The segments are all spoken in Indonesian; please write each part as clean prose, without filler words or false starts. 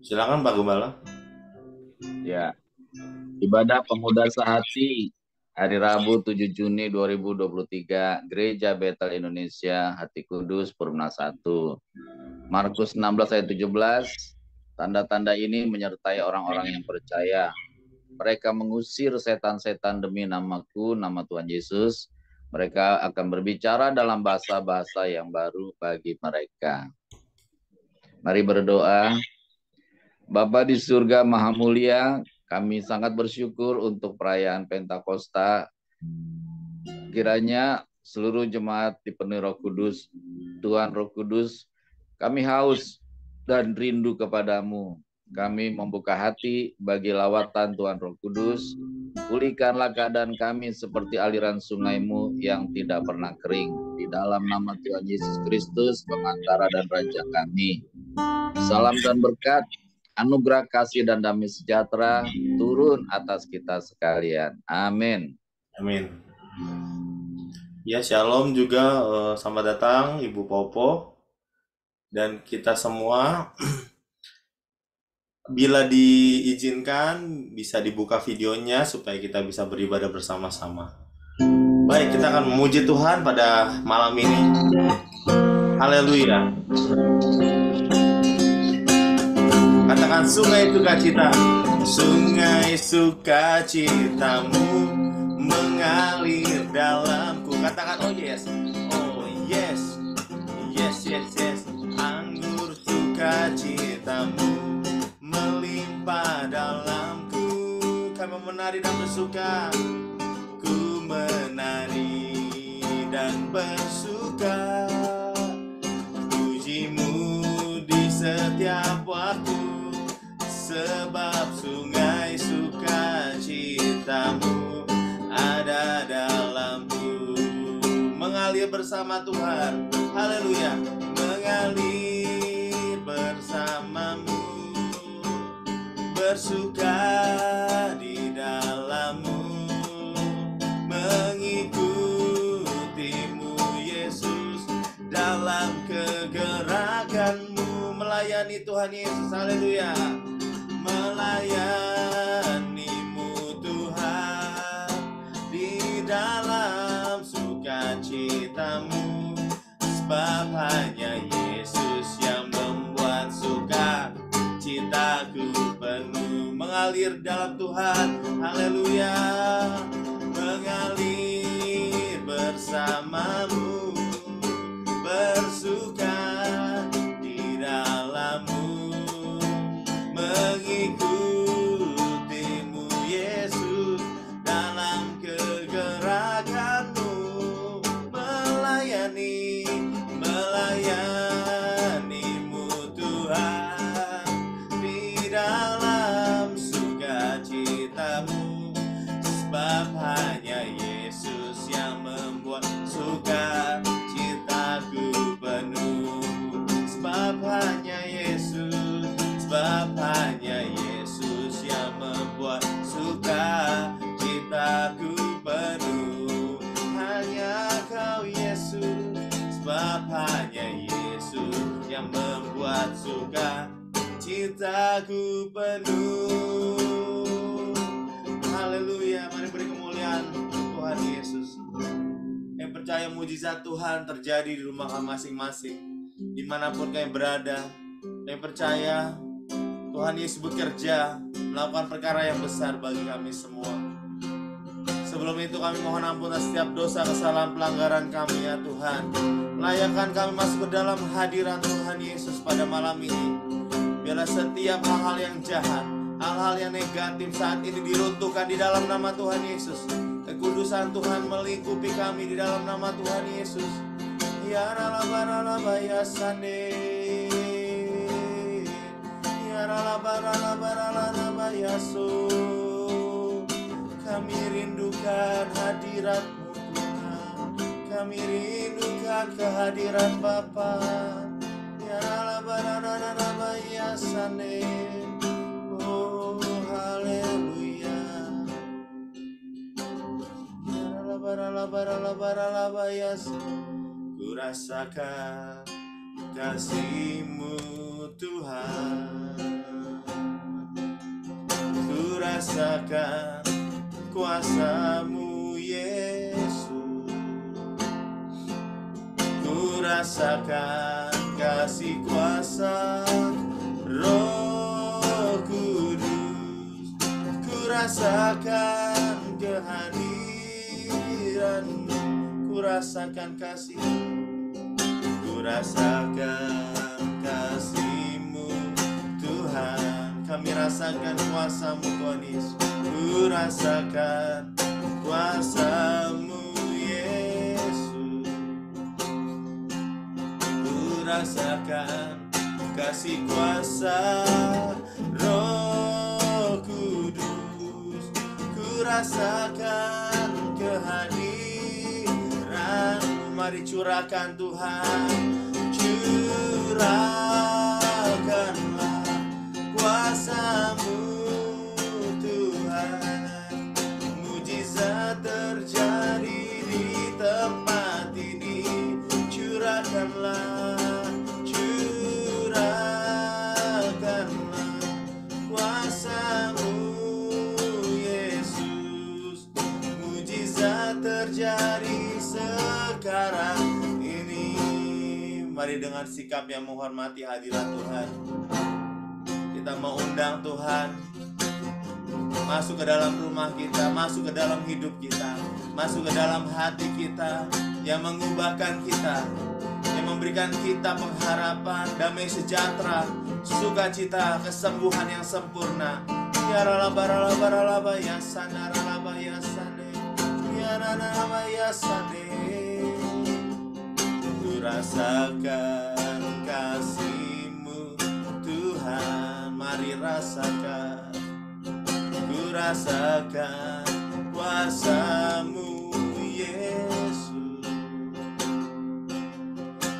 Silakan Pak Gembala. Ya, ibadah pemuda sehati hari Rabu 7 Juni 2023 Gereja Betel Indonesia Hati Kudus Purna 1. Markus 16 ayat 17. Tanda-tanda ini menyertai orang-orang yang percaya. Mereka mengusir setan-setan demi namaku, nama Tuhan Yesus. Mereka akan berbicara dalam bahasa-bahasa yang baru bagi mereka. Mari berdoa. Bapa di surga Maha Mulia, kami sangat bersyukur untuk perayaan Pentakosta. Kiranya seluruh jemaat dipenuhi Roh Kudus. Tuhan Roh Kudus, kami haus dan rindu kepadamu. Kami membuka hati bagi lawatan Tuhan Roh Kudus. Pulihkanlah keadaan kami seperti aliran sungaimu yang tidak pernah kering. Di dalam nama Tuhan Yesus Kristus, pengantara dan Raja kami. Salam dan berkat, anugerah kasih dan damai sejahtera turun atas kita sekalian. Amin. Amin. Ya, shalom juga, selamat datang Ibu Popo dan kita semua. Bila diizinkan bisa dibuka videonya supaya kita bisa beribadah bersama-sama. Baik, kita akan memuji Tuhan pada malam ini. Haleluya. Katakan sungai sukacita. Sungai sukacitamu mengalir dalamku. Katakan oh yes. Oh yes. Yes, yes, yes. Anggur sukacitamu melimpah dalamku. Kami menari dan bersuka. Ku menari dan bersuka. Pujimu di setiap waktu. Sebab sungai sukacitamu ada dalamku. Mengalir bersama Tuhan. Haleluya. Mengalir bersamamu. Bersuka di dalammu. Mengikutimu Yesus dalam kegerakanmu. Melayani Tuhan Yesus. Haleluya. Melayanimu Tuhan di dalam sukacitamu. Sebab hanya Yesus yang membuat sukacitaku penuh. Mengalir dalam Tuhan. Haleluya. Mengalir bersamamu. Bersuka di dalammu. Mengikutimu Yesus dalam kegerakanmu. Melayanimu Tuhan di dalam sukacitamu. Sebab hanya Yesus yang membuat sukacitaku penuh. Sebab hanya Yesus. Sebab hanya Yesus yang membuat sukacitaku penuh. Hanya Kau Yesus. Sebab hanya Yesus yang membuat sukacitaku penuh. Haleluya. Mari beri kemuliaan Tuhan Yesus. Yang percaya mujizat Tuhan terjadi di rumah masing-masing, dimanapun kalian berada. Yang percaya Tuhan Yesus bekerja melakukan perkara yang besar bagi kami semua. Sebelum itu kami mohon ampun atas setiap dosa, kesalahan, pelanggaran kami ya Tuhan. Layakkan kami masuk ke dalam hadirat Tuhan Yesus pada malam ini. Biarlah setiap hal-hal yang jahat, hal-hal yang negatif saat ini diruntuhkan di dalam nama Tuhan Yesus. Kekudusan Tuhan melingkupi kami di dalam nama Tuhan Yesus. Ya ralabaralaba ya sande. Kami rindukan hadirat-Mu Tuhan. Kami rindukan kehadiran Bapa. Ya oh haleluya. Ya ku rasakan kasih-Mu Tuhan. rasakan kuasa-Mu Yesus. Ku rasakan kasih kuasa Roh Kudus. Ku rasakan kehadiran-Mu. Ku rasakan kasih. Ku rasakan kasih-Mu Tuhan. Kami rasakan kuasa-Mu Tuhan Yesus. Ku rasakan kuasa-Mu Yesus. Ku rasakan kasih kuasa Roh Kudus. Ku rasakan kehadiran-Mu. Mari curahkan Tuhan. Curahkanlah kuasa-Mu Tuhan. Mujizat terjadi di tempat ini. Curahkanlah, curahkanlah kuasa-Mu Yesus. Mujizat terjadi sekarang ini. Mari dengan sikap yang menghormati hadirat Tuhan, kita mau undang Tuhan masuk ke dalam rumah kita, masuk ke dalam hidup kita, masuk ke dalam hati kita, yang mengubahkan kita, yang memberikan kita pengharapan, damai sejahtera, sukacita, kesembuhan yang sempurna. Ya ralaba ralaba ralaba ya sana ralaba ya sane, ya ralaba ya sane. Ku rasakan kasih-Mu Tuhan. Mari rasakan. Ku rasakan kuasa-Mu Yesus.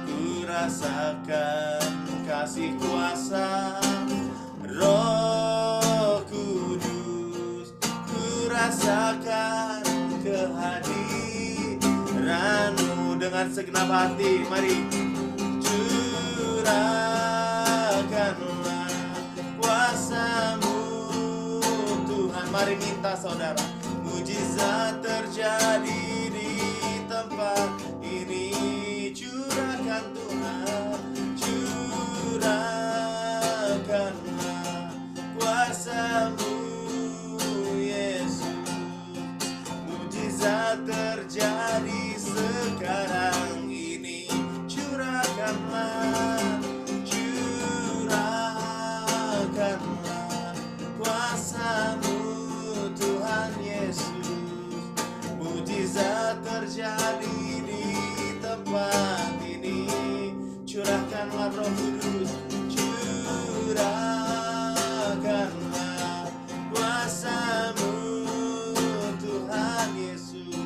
Ku rasakan kasih kuasa Roh Kudus. Ku rasakan kehadiran-Mu. Dengan segenap hati, mari curahkanlah kuasa-Mu Tuhan. Mari minta saudara, mujizat terjadi di tempat ini. Curahkan Tuhan, curahkanlah kuasa-Mu Yesus. Mujizat terjadi sekarang ini. Curahkanlah, curahkanlah kuasa-Mu Tuhan Yesus. Mujizat terjadi di tempat ini. Curahkanlah Roh Kudus, curahkanlah kuasa-Mu Tuhan Yesus.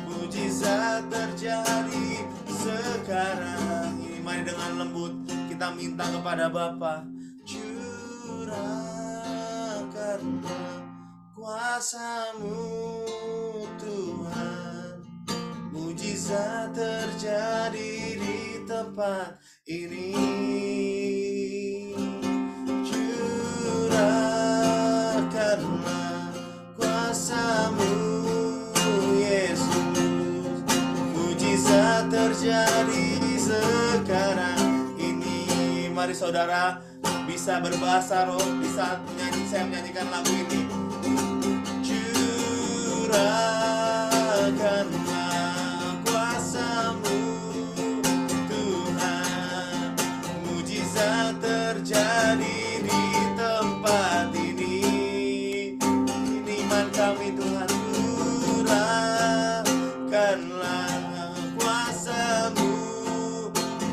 Mujizat terjadi sekarang ini. Mari dengan lembut kita minta kepada Bapa, curahkanlah kuasa-Mu Tuhan. Mujizat terjadi di tempat ini. Curahkanlah kuasa-Mu Yesus. Mujizat terjadi sekarang ini. Mari saudara bisa berbahasa roh di saat saya menyanyikan lagu ini. Curahkanlah kuasa-Mu Tuhan. Mujizat terjadi di tempat ini. Ini iman kami Tuhan. Curahkanlah kuasa-Mu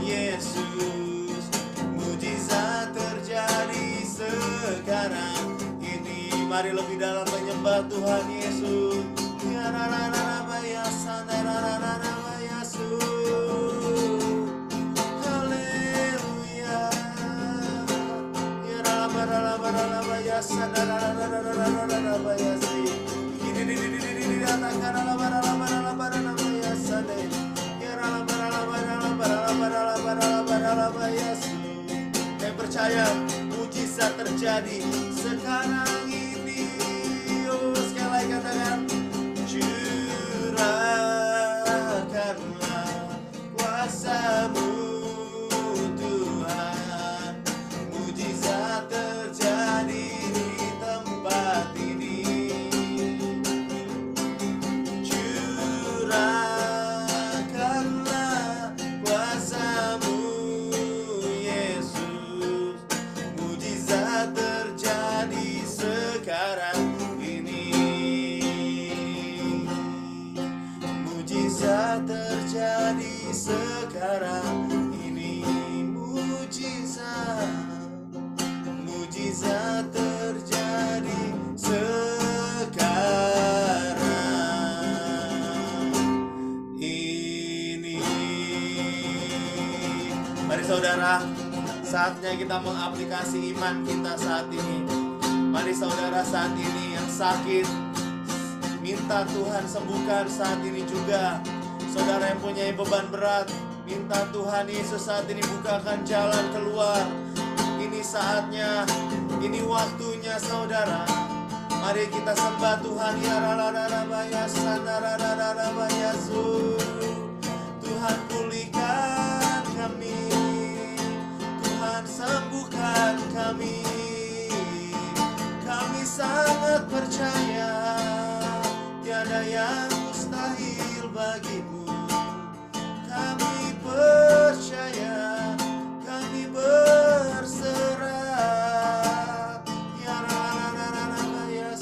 Yesus. Mujizat terjadi sekarang ini. Mari lebih dalam menyembah Tuhan Yesus. Ya rarararaba ya sandarararaba Yesus. Haleluya. Ya rarararaba ya sandarararaba Yesus. Ini ya sande. Ya rarararaba Yesus. Saya percaya mujizat terjadi sekarang ini. terjadi sekarang ini, mujizat terjadi sekarang ini. Mari saudara, saatnya kita mengaplikasi iman kita saat ini. Mari saudara, saat ini yang sakit, minta Tuhan sembuhkan saat ini juga. Saudara yang punya beban berat, minta Tuhan Yesus saat ini bukakan jalan keluar. Ini saatnya, ini waktunya saudara. Mari kita sembah Tuhan. Ya rarararabaya sandarararabaya su. Tuhan pulihkan kami, Tuhan sembuhkan kami. Kami sangat percaya tiada yang mustahil bagimu. Kami percaya, kami berserah. Ya rarararabaya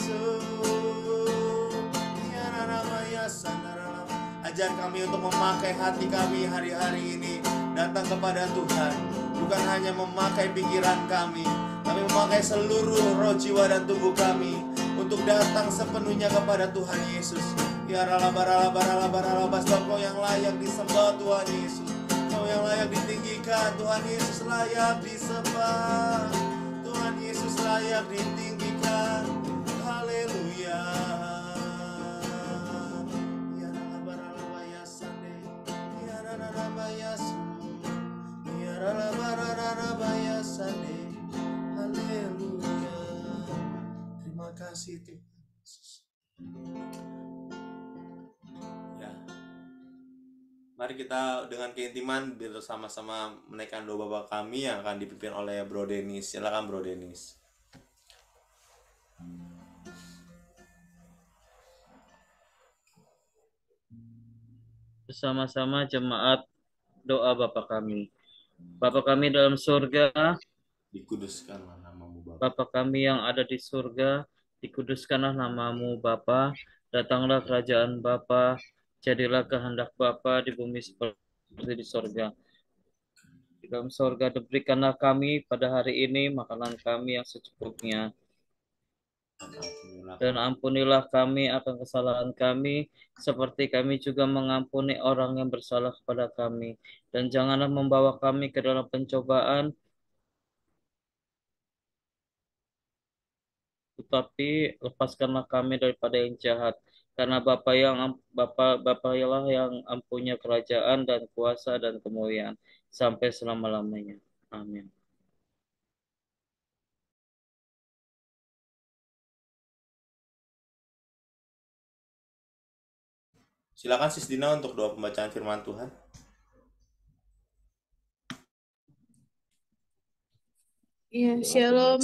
ya rarabaya sandarara. Ajar kami untuk memakai hati kami hari-hari ini datang kepada Tuhan. Bukan hanya memakai pikiran kami, tapi memakai seluruh roh, jiwa, dan tubuh kami untuk datang sepenuhnya kepada Tuhan Yesus. Ya ralabaralabaralabaralabas, sebab Kau yang layak disembah Tuhan Yesus. Kau yang layak ditinggikan, Tuhan Yesus layak disembah. Tuhan Yesus layak ditinggikan. Haleluya. Ya ralabaralabaya sande, ya rarabaya su, ya ralabaralabaya sande. Haleluya. Terima kasih Tuhan Yesus. Ya. Mari kita dengan keintiman bersama-sama menaikkan doa Bapa kami yang akan dipimpin oleh Bro Denis. Silakan Bro Denis. Bersama-sama jemaat doa Bapa kami. Bapa kami dalam surga, Dikuduskanlah namamu Bapa. Bapa kami yang ada di surga, dikuduskanlah namamu Bapa, datanglah kerajaan Bapa, jadilah kehendak Bapa di bumi seperti di surga. Di dalam surga berikanlah kami pada hari ini makanan kami yang secukupnya. Dan ampunilah kami akan kesalahan kami, seperti kami juga mengampuni orang yang bersalah kepada kami. Dan janganlah membawa kami ke dalam pencobaan, tetapi lepaskanlah kami daripada yang jahat. Karena Bapa lah yang punya kerajaan dan kuasa dan kemuliaan sampai selama-lamanya. Amin. Silakan Sis Dina untuk doa pembacaan firman Tuhan. Ya, shalom.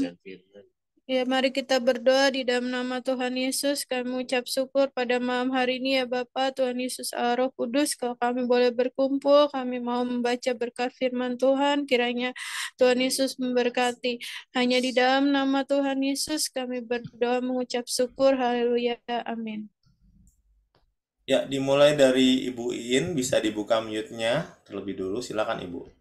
Ya, mari kita berdoa di dalam nama Tuhan Yesus. Kami mengucap syukur pada malam hari ini ya Bapa, Tuhan Yesus Allah Roh Kudus. Kalau kami boleh berkumpul, kami mau membaca berkat firman Tuhan. Kiranya Tuhan Yesus memberkati. Hanya di dalam nama Tuhan Yesus kami berdoa mengucap syukur. Haleluya. Amin. Ya, dimulai dari Ibu Iin, bisa dibuka mute-nya terlebih dulu. Silakan Ibu.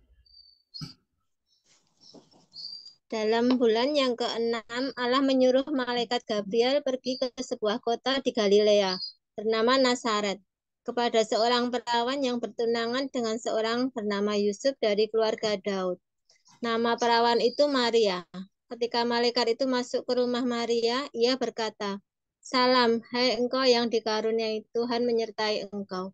Dalam bulan yang ke-6, Allah menyuruh malaikat Gabriel pergi ke sebuah kota di Galilea, bernama Nazaret, kepada seorang perawan yang bertunangan dengan seorang bernama Yusuf dari keluarga Daud. Nama perawan itu Maria. Ketika malaikat itu masuk ke rumah Maria, ia berkata, "Salam, hai engkau yang dikaruniai, Tuhan menyertai engkau."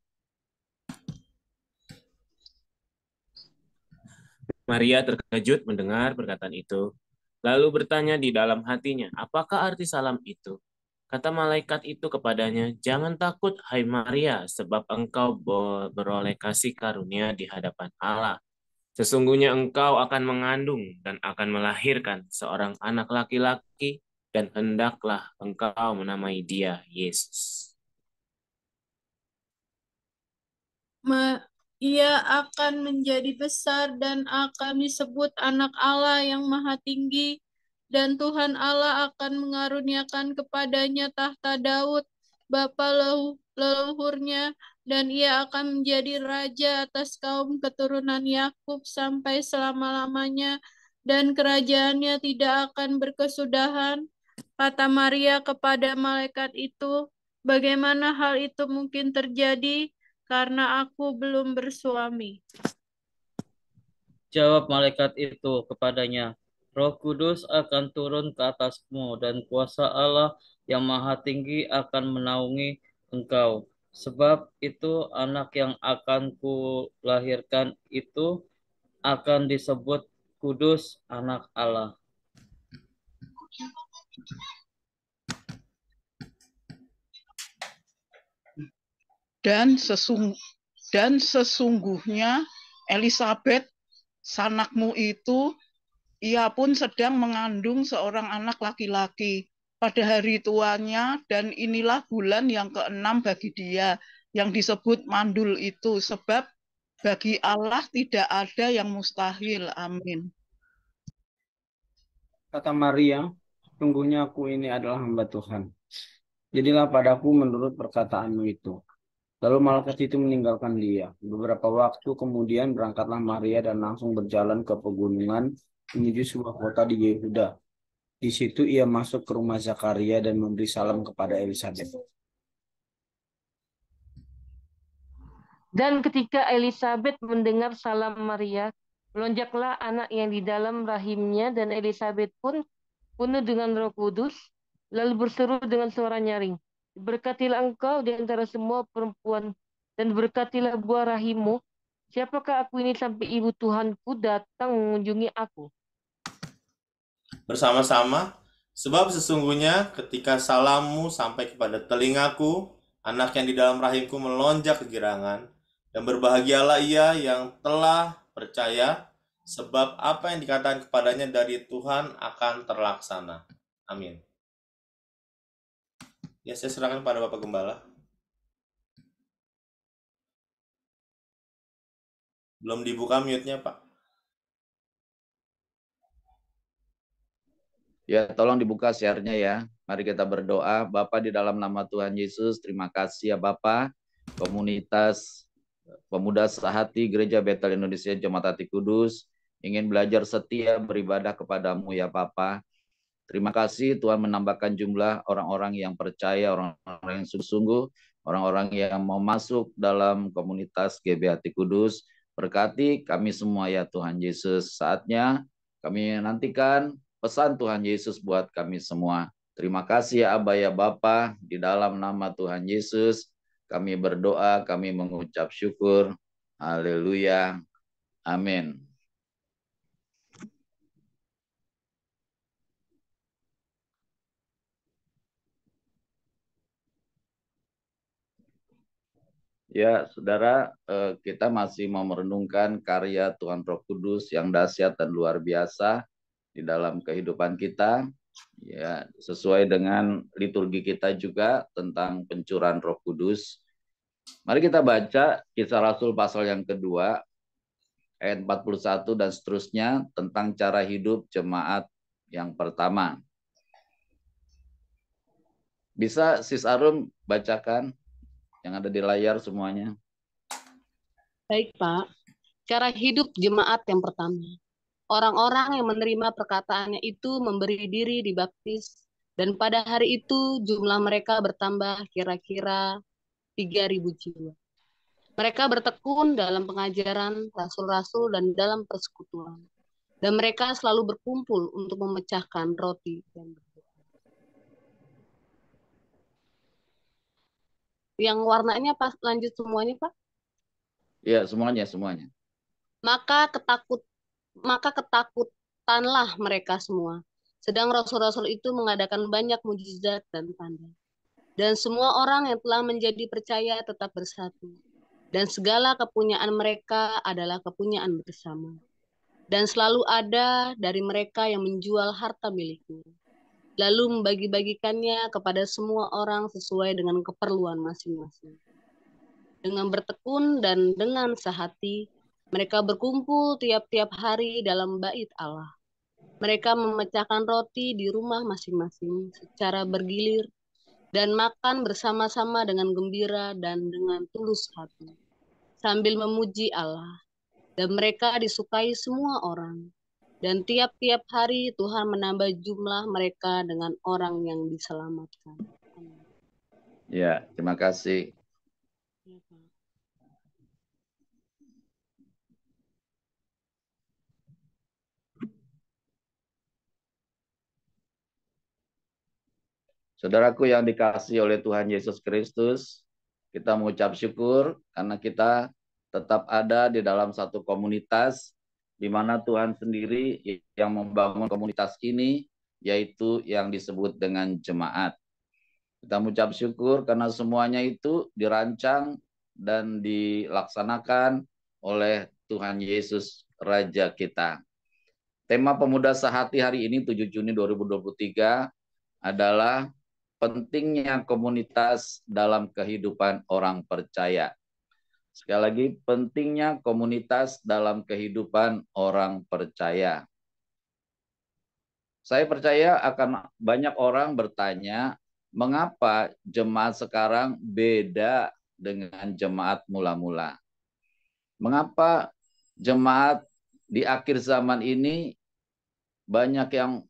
Maria terkejut mendengar perkataan itu, lalu bertanya di dalam hatinya, apakah arti salam itu? Kata malaikat itu kepadanya, jangan takut, hai Maria, sebab engkau beroleh kasih karunia di hadapan Allah. Sesungguhnya engkau akan mengandung dan akan melahirkan seorang anak laki-laki, dan hendaklah engkau menamai dia Yesus. Ia akan menjadi besar dan akan disebut anak Allah yang maha tinggi, dan Tuhan Allah akan mengaruniakan kepadanya tahta Daud, bapa leluhurnya, dan ia akan menjadi raja atas kaum keturunan Yakub sampai selama-lamanya, dan kerajaannya tidak akan berkesudahan. Kata Maria kepada malaikat itu, bagaimana hal itu mungkin terjadi karena aku belum bersuami? Jawab malaikat itu kepadanya, Roh Kudus akan turun ke atasmu dan kuasa Allah yang Maha Tinggi akan menaungi engkau. Sebab itu anak yang akan kulahirkan itu akan disebut kudus, anak Allah. Dan sesungguhnya Elisabet, sanakmu itu, ia pun sedang mengandung seorang anak laki-laki pada hari tuanya, dan inilah bulan yang ke-6 bagi dia, yang disebut mandul itu, sebab bagi Allah tidak ada yang mustahil. Amin. Kata Maria, sungguhnya aku ini adalah hamba Tuhan. Jadilah padaku menurut perkataanmu itu. Lalu malaikat itu meninggalkan dia. Beberapa waktu kemudian berangkatlah Maria dan langsung berjalan ke pegunungan menuju sebuah kota di Yehuda. Di situ ia masuk ke rumah Zakaria dan memberi salam kepada Elisabet. Dan ketika Elisabet mendengar salam Maria, melonjaklah anak yang di dalam rahimnya, dan Elisabet pun penuh dengan Roh Kudus, lalu berseru dengan suara nyaring, berkatilah engkau di antara semua perempuan, dan berkatilah buah rahimmu. Siapakah aku ini sampai ibu Tuhanku datang mengunjungi aku? Bersama-sama, sebab sesungguhnya ketika salammu sampai kepada telingaku, anak yang di dalam rahimku melonjak kegirangan, dan berbahagialah ia yang telah percaya, sebab apa yang dikatakan kepadanya dari Tuhan akan terlaksana. Amin. Ya, saya serahkan pada Bapak Gembala. Belum dibuka mute-nya, Pak. Ya, tolong dibuka share-nya ya. Mari kita berdoa. Bapa, di dalam nama Tuhan Yesus, terima kasih ya Bapa. Komunitas Pemuda Sehati Gereja Betel Indonesia Jemaat Hati Kudus ingin belajar setia beribadah kepadamu ya Bapa. Terima kasih Tuhan menambahkan jumlah orang-orang yang percaya, orang-orang yang sungguh-sungguh, orang-orang yang mau masuk dalam komunitas GB Hati Kudus. Berkati kami semua ya Tuhan Yesus. Saatnya kami nantikan pesan Tuhan Yesus buat kami semua. Terima kasih ya Aba ya Bapa, di dalam nama Tuhan Yesus kami berdoa, kami mengucap syukur. Haleluya. Amin. Ya, saudara, kita masih mau merenungkan karya Tuhan Roh Kudus yang dahsyat dan luar biasa di dalam kehidupan kita. Ya, sesuai dengan liturgi kita juga tentang pencurahan Roh Kudus. Mari kita baca Kisah Rasul pasal yang kedua, ayat 41 dan seterusnya tentang cara hidup jemaat yang pertama. Bisa Sis Arum bacakan yang ada di layar semuanya. Baik Pak, cara hidup jemaat yang pertama. Orang-orang yang menerima perkataannya itu memberi diri dibaptis, dan pada hari itu jumlah mereka bertambah kira-kira 3.000 jiwa. Mereka bertekun dalam pengajaran rasul-rasul dan dalam persekutuan. Dan mereka selalu berkumpul untuk memecahkan roti dan berdoa. Yang warnanya Pak, lanjut semuanya Pak? Ya, semuanya. Maka ketakutanlah mereka semua. Sedang rasul-rasul itu mengadakan banyak mujizat dan tanda. Dan semua orang yang telah menjadi percaya tetap bersatu. Dan segala kepunyaan mereka adalah kepunyaan bersama. Dan selalu ada dari mereka yang menjual harta miliknya, lalu membagi-bagikannya kepada semua orang sesuai dengan keperluan masing-masing. Dengan bertekun dan dengan sehati, mereka berkumpul tiap-tiap hari dalam bait Allah. Mereka memecahkan roti di rumah masing-masing secara bergilir dan makan bersama-sama dengan gembira dan dengan tulus hati, sambil memuji Allah. Dan mereka disukai semua orang. Dan tiap-tiap hari Tuhan menambah jumlah mereka dengan orang yang diselamatkan. Amin. Ya, terima kasih. Ya, Pak. Saudaraku yang dikasihi oleh Tuhan Yesus Kristus, kita mengucap syukur karena kita tetap ada di dalam satu komunitas di mana Tuhan sendiri yang membangun komunitas ini, yaitu yang disebut dengan jemaat. Kita mengucap syukur karena semuanya itu dirancang dan dilaksanakan oleh Tuhan Yesus Raja kita. Tema Pemuda Sehati hari ini 7 Juni 2023 adalah pentingnya komunitas dalam kehidupan orang percaya. Sekali lagi, pentingnya komunitas dalam kehidupan orang percaya. Saya percaya akan banyak orang bertanya, mengapa jemaat sekarang beda dengan jemaat mula-mula? Mengapa jemaat di akhir zaman ini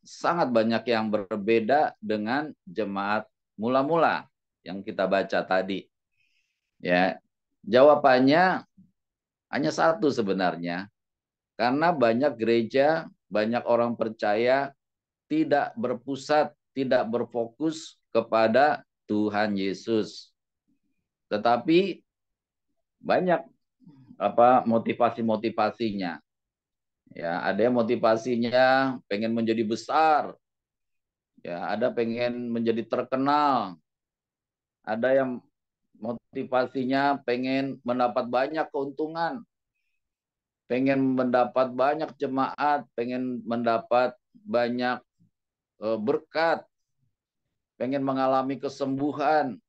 sangat banyak yang berbeda dengan jemaat mula-mula yang kita baca tadi. Ya, jawabannya hanya satu sebenarnya. Karena banyak gereja, banyak orang percaya tidak berpusat, tidak berfokus kepada Tuhan Yesus. Tetapi banyak motivasi-motivasinya. Ya, ada yang motivasinya pengen menjadi besar. Ya, ada pengen menjadi terkenal. Ada yang motivasinya pengen mendapat banyak keuntungan. Pengen mendapat banyak jemaat, pengen mendapat banyak berkat. Pengen mengalami kesembuhan.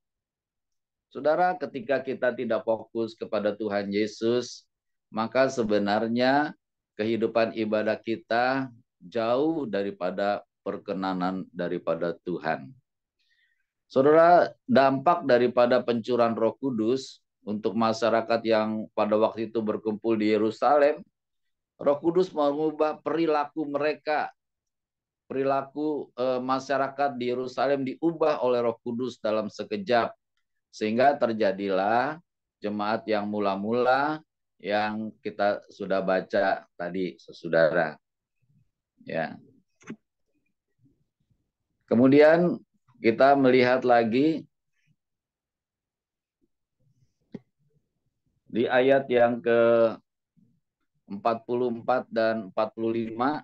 Saudara, ketika kita tidak fokus kepada Tuhan Yesus, maka sebenarnya kehidupan ibadah kita jauh daripada perkenanan daripada Tuhan. Saudara, dampak daripada pencurahan Roh Kudus untuk masyarakat yang pada waktu itu berkumpul di Yerusalem, Roh Kudus mengubah perilaku mereka. Perilaku masyarakat di Yerusalem diubah oleh Roh Kudus dalam sekejap. Sehingga terjadilah jemaat yang mula-mula yang kita sudah baca tadi, saudara. Ya. Kemudian kita melihat lagi di ayat yang ke-44 dan 45,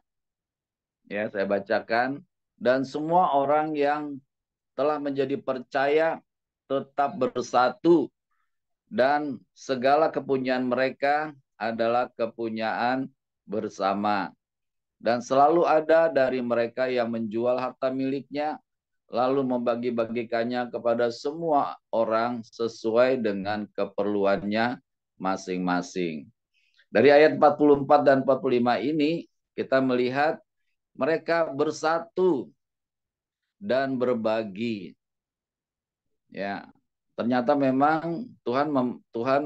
ya saya bacakan. Dan semua orang yang telah menjadi percaya tetap bersatu, dan segala kepunyaan mereka adalah kepunyaan bersama. Dan selalu ada dari mereka yang menjual harta miliknya, lalu membagi-bagikannya kepada semua orang sesuai dengan keperluannya masing-masing. Dari ayat 44 dan 45 ini, kita melihat mereka bersatu dan berbagi. Ya, ternyata memang Tuhan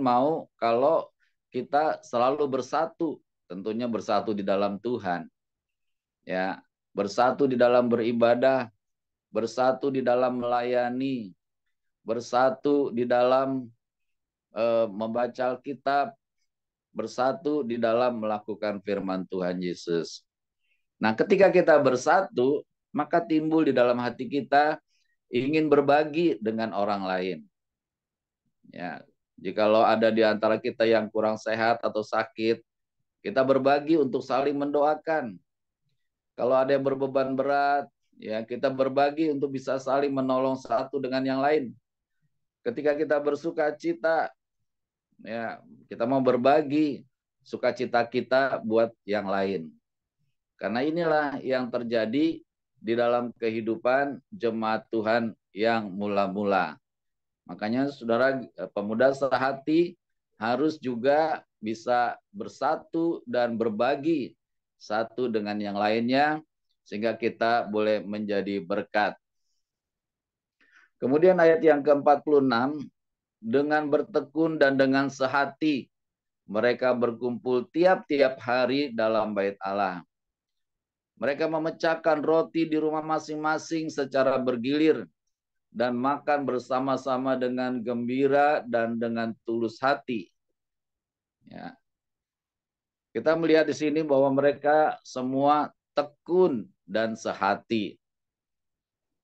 mau kalau kita selalu bersatu, tentunya bersatu di dalam Tuhan. Ya, bersatu di dalam beribadah, bersatu di dalam melayani, bersatu di dalam membaca Alkitab, bersatu di dalam melakukan firman Tuhan Yesus. Nah, ketika kita bersatu, maka timbul di dalam hati kita ingin berbagi dengan orang lain. Ya, jikalau ada di antara kita yang kurang sehat atau sakit, kita berbagi untuk saling mendoakan. Kalau ada yang berbeban berat, ya kita berbagi untuk bisa saling menolong satu dengan yang lain. Ketika kita bersuka cita, ya kita mau berbagi sukacita kita buat yang lain. Karena inilah yang terjadi di dalam kehidupan jemaat Tuhan yang mula-mula. Makanya saudara pemuda sehati harus juga bisa bersatu dan berbagi satu dengan yang lainnya, sehingga kita boleh menjadi berkat. Kemudian ayat yang ke-46, dengan bertekun dan dengan sehati mereka berkumpul tiap-tiap hari dalam bait Allah. Mereka memecahkan roti di rumah masing-masing secara bergilir dan makan bersama-sama dengan gembira dan dengan tulus hati. Ya. Kita melihat di sini bahwa mereka semua tekun dan sehati.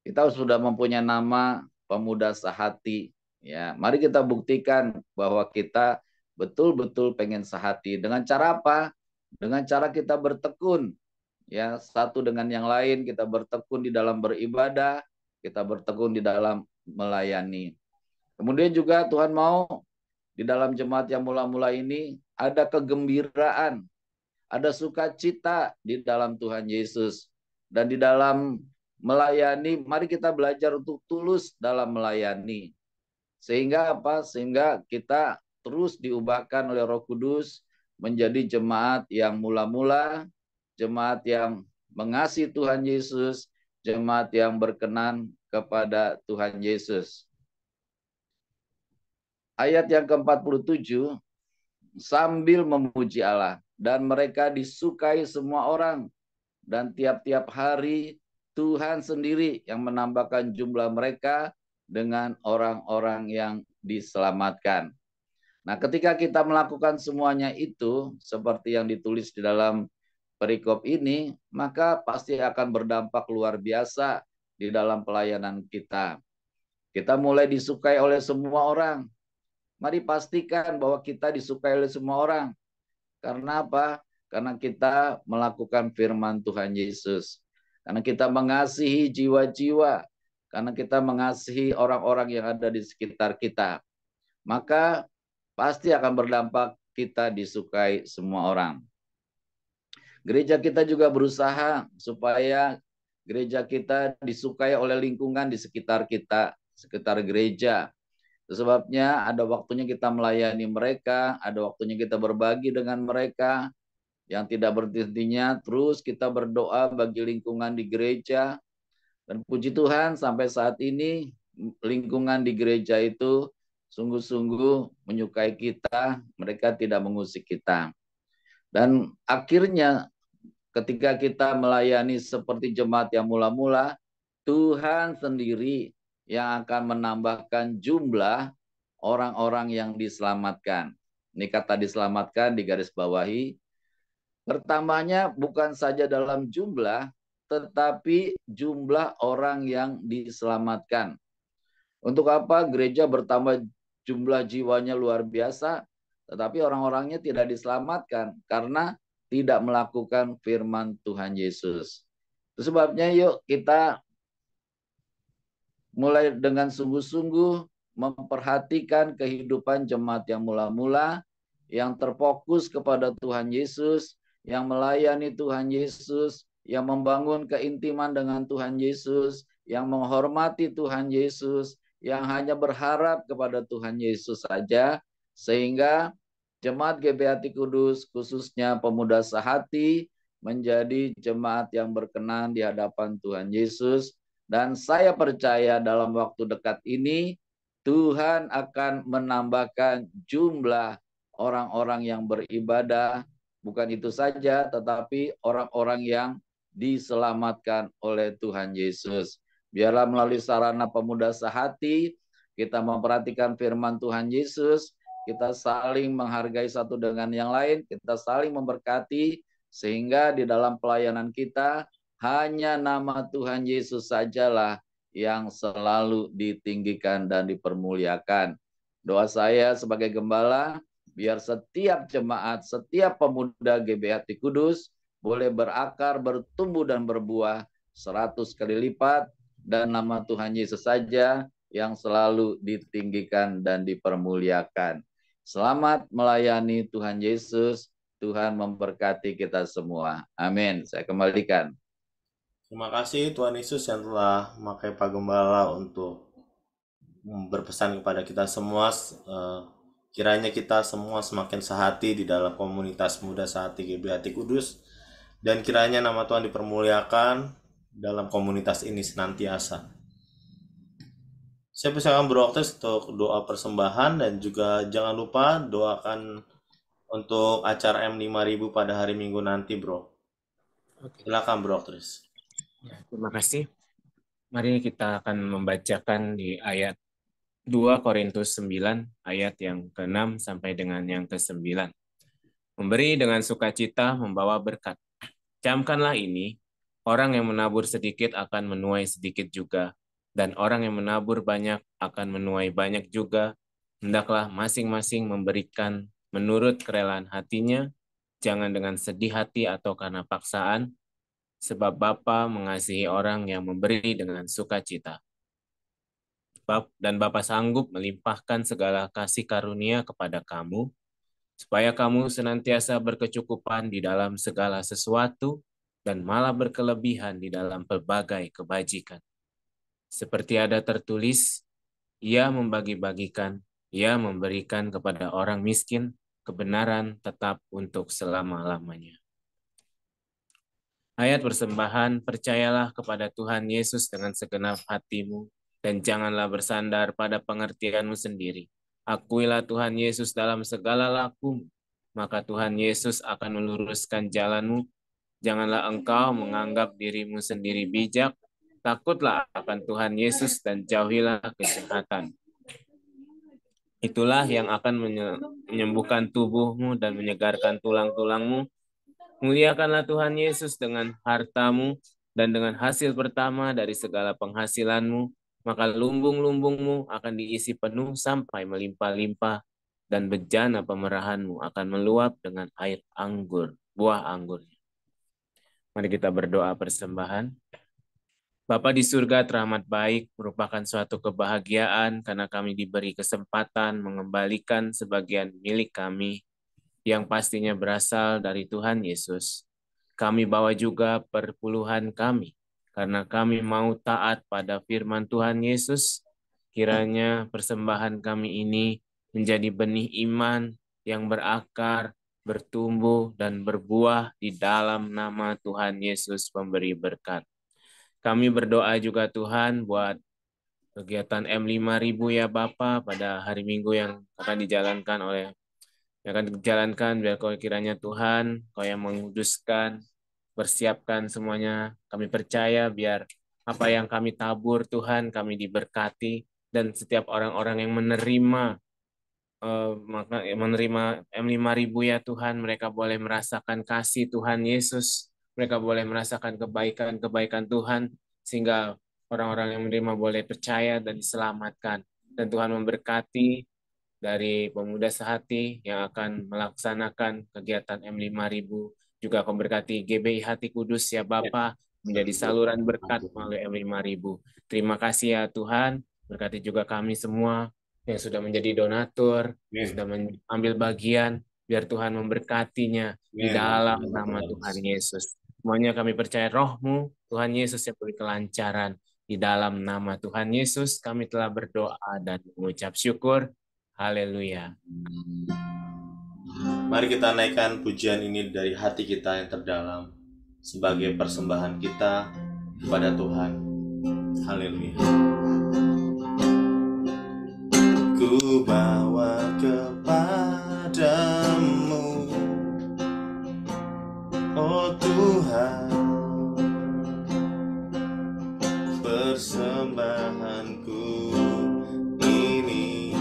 Kita sudah mempunyai nama pemuda sehati. Ya, mari kita buktikan bahwa kita betul-betul pengen sehati. Dengan cara apa? Dengan cara kita bertekun. Ya, satu dengan yang lain, kita bertekun di dalam beribadah, kita bertekun di dalam melayani. Kemudian juga Tuhan mau di dalam jemaat yang mula-mula ini ada kegembiraan, ada sukacita di dalam Tuhan Yesus. Dan di dalam melayani, mari kita belajar untuk tulus dalam melayani. Sehingga apa? Sehingga kita terus diubahkan oleh Roh Kudus menjadi jemaat yang mula-mula, jemaat yang mengasihi Tuhan Yesus, jemaat yang berkenan kepada Tuhan Yesus. Ayat yang ke-47, sambil memuji Allah, dan mereka disukai semua orang, dan tiap-tiap hari Tuhan sendiri yang menambahkan jumlah mereka dengan orang-orang yang diselamatkan. Nah, ketika kita melakukan semuanya itu, seperti yang ditulis di dalam perikop ini, maka pasti akan berdampak luar biasa di dalam pelayanan kita. Kita mulai disukai oleh semua orang. Mari pastikan bahwa kita disukai oleh semua orang. Karena apa? Karena kita melakukan firman Tuhan Yesus. Karena kita mengasihi jiwa-jiwa. Karena kita mengasihi orang-orang yang ada di sekitar kita. Maka pasti akan berdampak kita disukai semua orang. Gereja kita juga berusaha supaya gereja kita disukai oleh lingkungan di sekitar kita, sekitar gereja. Sebabnya ada waktunya kita melayani mereka, ada waktunya kita berbagi dengan mereka, yang tidak berhentinya terus kita berdoa bagi lingkungan di gereja. Dan puji Tuhan sampai saat ini lingkungan di gereja itu sungguh-sungguh menyukai kita, mereka tidak mengusik kita. Dan akhirnya ketika kita melayani seperti jemaat yang mula-mula, Tuhan sendiri yang akan menambahkan jumlah orang-orang yang diselamatkan. Ini kata diselamatkan di garis bawahi. Bertambahnya bukan saja dalam jumlah, tetapi jumlah orang yang diselamatkan. Untuk apa gereja bertambah jumlah jiwanya luar biasa, tetapi orang-orangnya tidak diselamatkan karena tidak melakukan firman Tuhan Yesus. Itu sebabnya yuk kita mulai dengan sungguh-sungguh memperhatikan kehidupan jemaat yang mula-mula, yang terfokus kepada Tuhan Yesus, yang melayani Tuhan Yesus, yang membangun keintiman dengan Tuhan Yesus, yang menghormati Tuhan Yesus, yang hanya berharap kepada Tuhan Yesus saja, sehingga jemaat GBHT Kudus, khususnya pemuda sehati, menjadi jemaat yang berkenan di hadapan Tuhan Yesus. Dan saya percaya dalam waktu dekat ini, Tuhan akan menambahkan jumlah orang-orang yang beribadah. Bukan itu saja, tetapi orang-orang yang diselamatkan oleh Tuhan Yesus. Biarlah melalui sarana pemuda sehati, kita memperhatikan firman Tuhan Yesus, kita saling menghargai satu dengan yang lain, kita saling memberkati, sehingga di dalam pelayanan kita, hanya nama Tuhan Yesus sajalah yang selalu ditinggikan dan dipermuliakan. Doa saya sebagai gembala, biar setiap jemaat, setiap pemuda GBHT Kudus boleh berakar, bertumbuh dan berbuah 100 kali lipat, dan nama Tuhan Yesus saja yang selalu ditinggikan dan dipermuliakan. Selamat melayani Tuhan Yesus. Tuhan memberkati kita semua. Amin. Saya kembalikan. Terima kasih Tuhan Yesus yang telah memakai Pak Gembala untuk berpesan kepada kita semua. Kiranya kita semua semakin sehati di dalam komunitas muda sehati GBHT Kudus. Dan kiranya nama Tuhan dipermuliakan dalam komunitas ini senantiasa. Saya persilakan Bro Oktes untuk doa persembahan, dan juga jangan lupa doakan untuk acara M5000 pada hari Minggu nanti, Bro. Oke. Silakan Bro Oktes. Terima kasih. Mari kita akan membacakan di ayat 2 Korintus 9 ayat yang ke-6 sampai dengan yang ke-9. Memberi dengan sukacita membawa berkat. Camkanlah ini, orang yang menabur sedikit akan menuai sedikit juga, dan orang yang menabur banyak akan menuai banyak juga. Hendaklah masing-masing memberikan menurut kerelaan hatinya, jangan dengan sedih hati atau karena paksaan, sebab Bapa mengasihi orang yang memberi dengan sukacita. Dan Bapa sanggup melimpahkan segala kasih karunia kepada kamu, supaya kamu senantiasa berkecukupan di dalam segala sesuatu, dan malah berkelebihan di dalam pelbagai kebajikan. Seperti ada tertulis, Ia membagi-bagikan, Ia memberikan kepada orang miskin, kebenaran tetap untuk selama-lamanya. Ayat persembahan, percayalah kepada Tuhan Yesus dengan segenap hatimu, dan janganlah bersandar pada pengertianmu sendiri. Akuilah Tuhan Yesus dalam segala lakumu, maka Tuhan Yesus akan meluruskan jalanmu. Janganlah engkau menganggap dirimu sendiri bijak, takutlah akan Tuhan Yesus dan jauhilah kejahatan. Itulah yang akan menyembuhkan tubuhmu dan menyegarkan tulang-tulangmu. Muliakanlah Tuhan Yesus dengan hartamu dan dengan hasil pertama dari segala penghasilanmu, maka lumbung-lumbungmu akan diisi penuh sampai melimpah-limpah, dan bejana pemerahanmu akan meluap dengan air anggur, buah anggurnya. Mari kita berdoa persembahan. Bapa di surga, teramat baik, merupakan suatu kebahagiaan karena kami diberi kesempatan mengembalikan sebagian milik kami yang pastinya berasal dari Tuhan Yesus. Kami bawa juga perpuluhan kami karena kami mau taat pada firman Tuhan Yesus. Kiranya persembahan kami ini menjadi benih iman yang berakar, bertumbuh, dan berbuah di dalam nama Tuhan Yesus pemberi berkat. Kami berdoa juga Tuhan buat kegiatan M5000 ya Bapa pada hari Minggu yang akan dijalankan biar Kau kiranya Tuhan Kau yang menguduskan, persiapkan semuanya. Kami percaya biar apa yang kami tabur Tuhan kami diberkati, dan setiap orang-orang yang menerima M5000 ya Tuhan, mereka boleh merasakan kasih Tuhan Yesus. Mereka boleh merasakan kebaikan-kebaikan Tuhan, sehingga orang-orang yang menerima boleh percaya dan diselamatkan. Dan Tuhan memberkati dari pemuda sehati yang akan melaksanakan kegiatan M5000. Juga Kau berkati GBI Hati Kudus ya Bapa, menjadi saluran berkat melalui M5000. Terima kasih ya Tuhan, berkati juga kami semua yang sudah menjadi donatur, yang sudah mengambil bagian, biar Tuhan memberkatinya di dalam nama Tuhan Yesus. Semuanya kami percaya Roh-Mu, Tuhan Yesus, yang beri kelancaran. Di dalam nama Tuhan Yesus kami telah berdoa dan mengucap syukur. Haleluya. Mari kita naikkan pujian ini dari hati kita yang terdalam sebagai persembahan kita kepada Tuhan. Haleluya. Ku bawa kepadamu, oh Tuhan, persembahanku ini.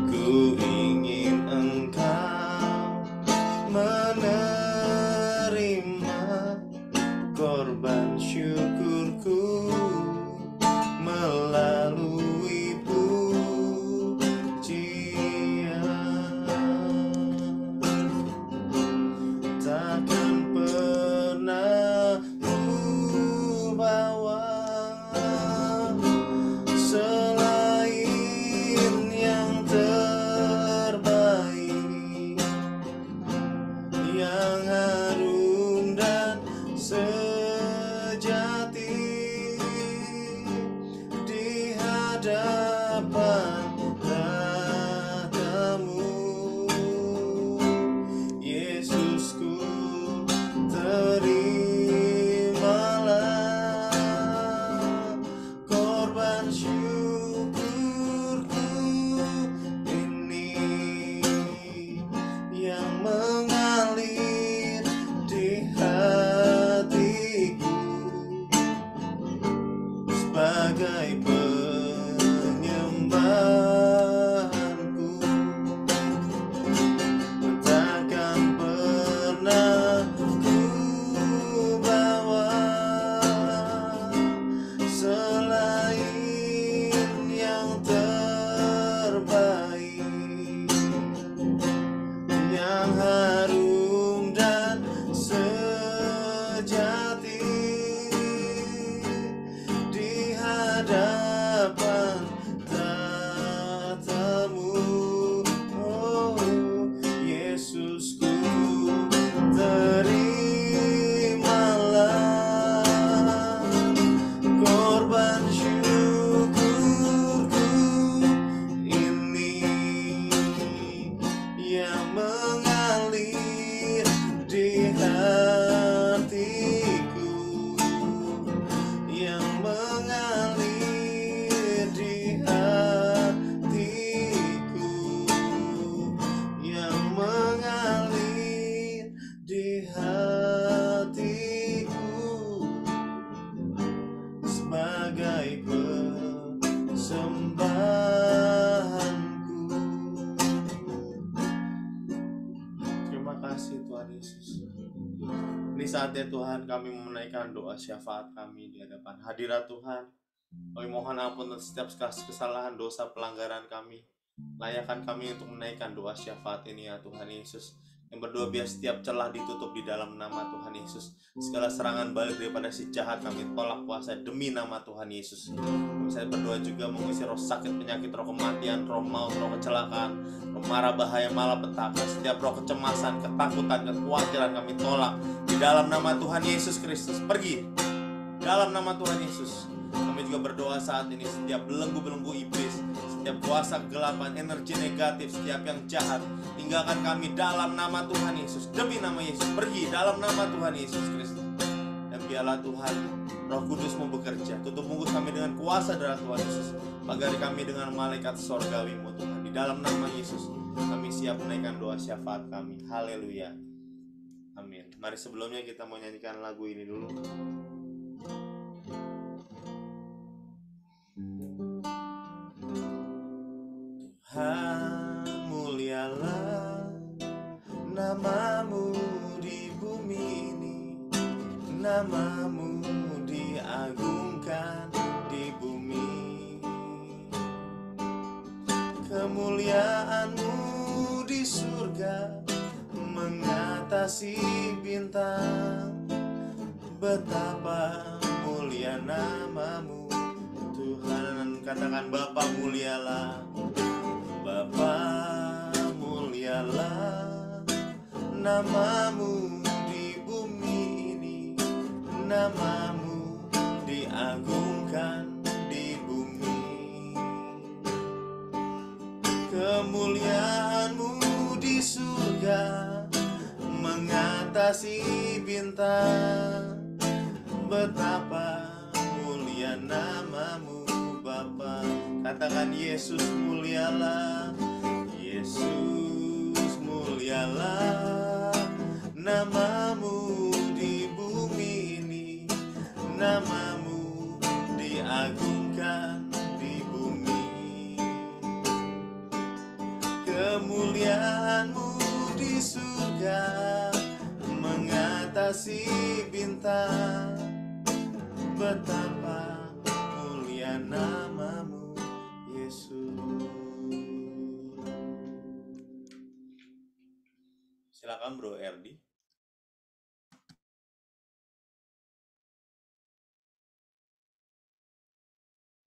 Ku ingin Engkau menerima korban syukurku melalui pujian. Takkan pernah ku bawa selain yang terbaik, yang harum dan sejati di hadapan tahta-Mu. Yesusku, terimalah Tuhan Yesus. Ini saatnya Tuhan kami menaikkan doa syafaat kami di hadapan hadirat Tuhan. Kami mohon ampun atas setiap kesalahan, dosa, pelanggaran kami. Layakkan kami untuk menaikkan doa syafaat ini ya Tuhan Yesus. Yang berdoa biar setiap celah ditutup di dalam nama Tuhan Yesus. Segala serangan balik daripada si jahat kami tolak kuasa demi nama Tuhan Yesus. Saya berdoa juga mengusir roh sakit, penyakit, roh kematian, roh maut, roh kecelakaan, roh marah, bahaya, malapetaka, setiap roh kecemasan, ketakutan, kekhawatiran kami tolak di dalam nama Tuhan Yesus Kristus. Pergi dalam nama Tuhan Yesus. Kami juga berdoa saat ini setiap belenggu-belenggu iblis, setiap kuasa kegelapan, energi negatif, setiap yang jahat, tinggalkan kami dalam nama Tuhan Yesus. Demi nama Yesus, pergi dalam nama Tuhan Yesus Kristus. Dan biarlah Tuhan, Roh Kudus-Mu bekerja. Tutup bungkus kami dengan kuasa darah Tuhan Yesus. Pagari kami dengan malaikat sorgawi-Mu Tuhan. Di dalam nama Yesus, kami siap menaikkan doa syafaat kami. Haleluya. Amin. Mari sebelumnya kita mau nyanyikan lagu ini dulu. Tuhan, mulialah nama-Mu di bumi ini, nama-Mu diagungkan di bumi. Kemuliaan-Mu di surga mengatasi bintang. Betapa mulia nama-Mu Tuhan. Katakan Bapa mulialah, Bapa mulialah nama-Mu di bumi ini, nama-Mu diagungkan di bumi. Kemuliaan-Mu di surga mengatasi bintang. Betapa mulia nama-Mu Bapa. Katakan Yesus mulialah, Yesus mulialah nama-Mu di bumi ini, nama-Mu diagungkan di bumi. Kemuliaan-Mu di surga mengatasi bintang. Betapa mulia nama-Mu Yesus. Silakan Bro Erdi.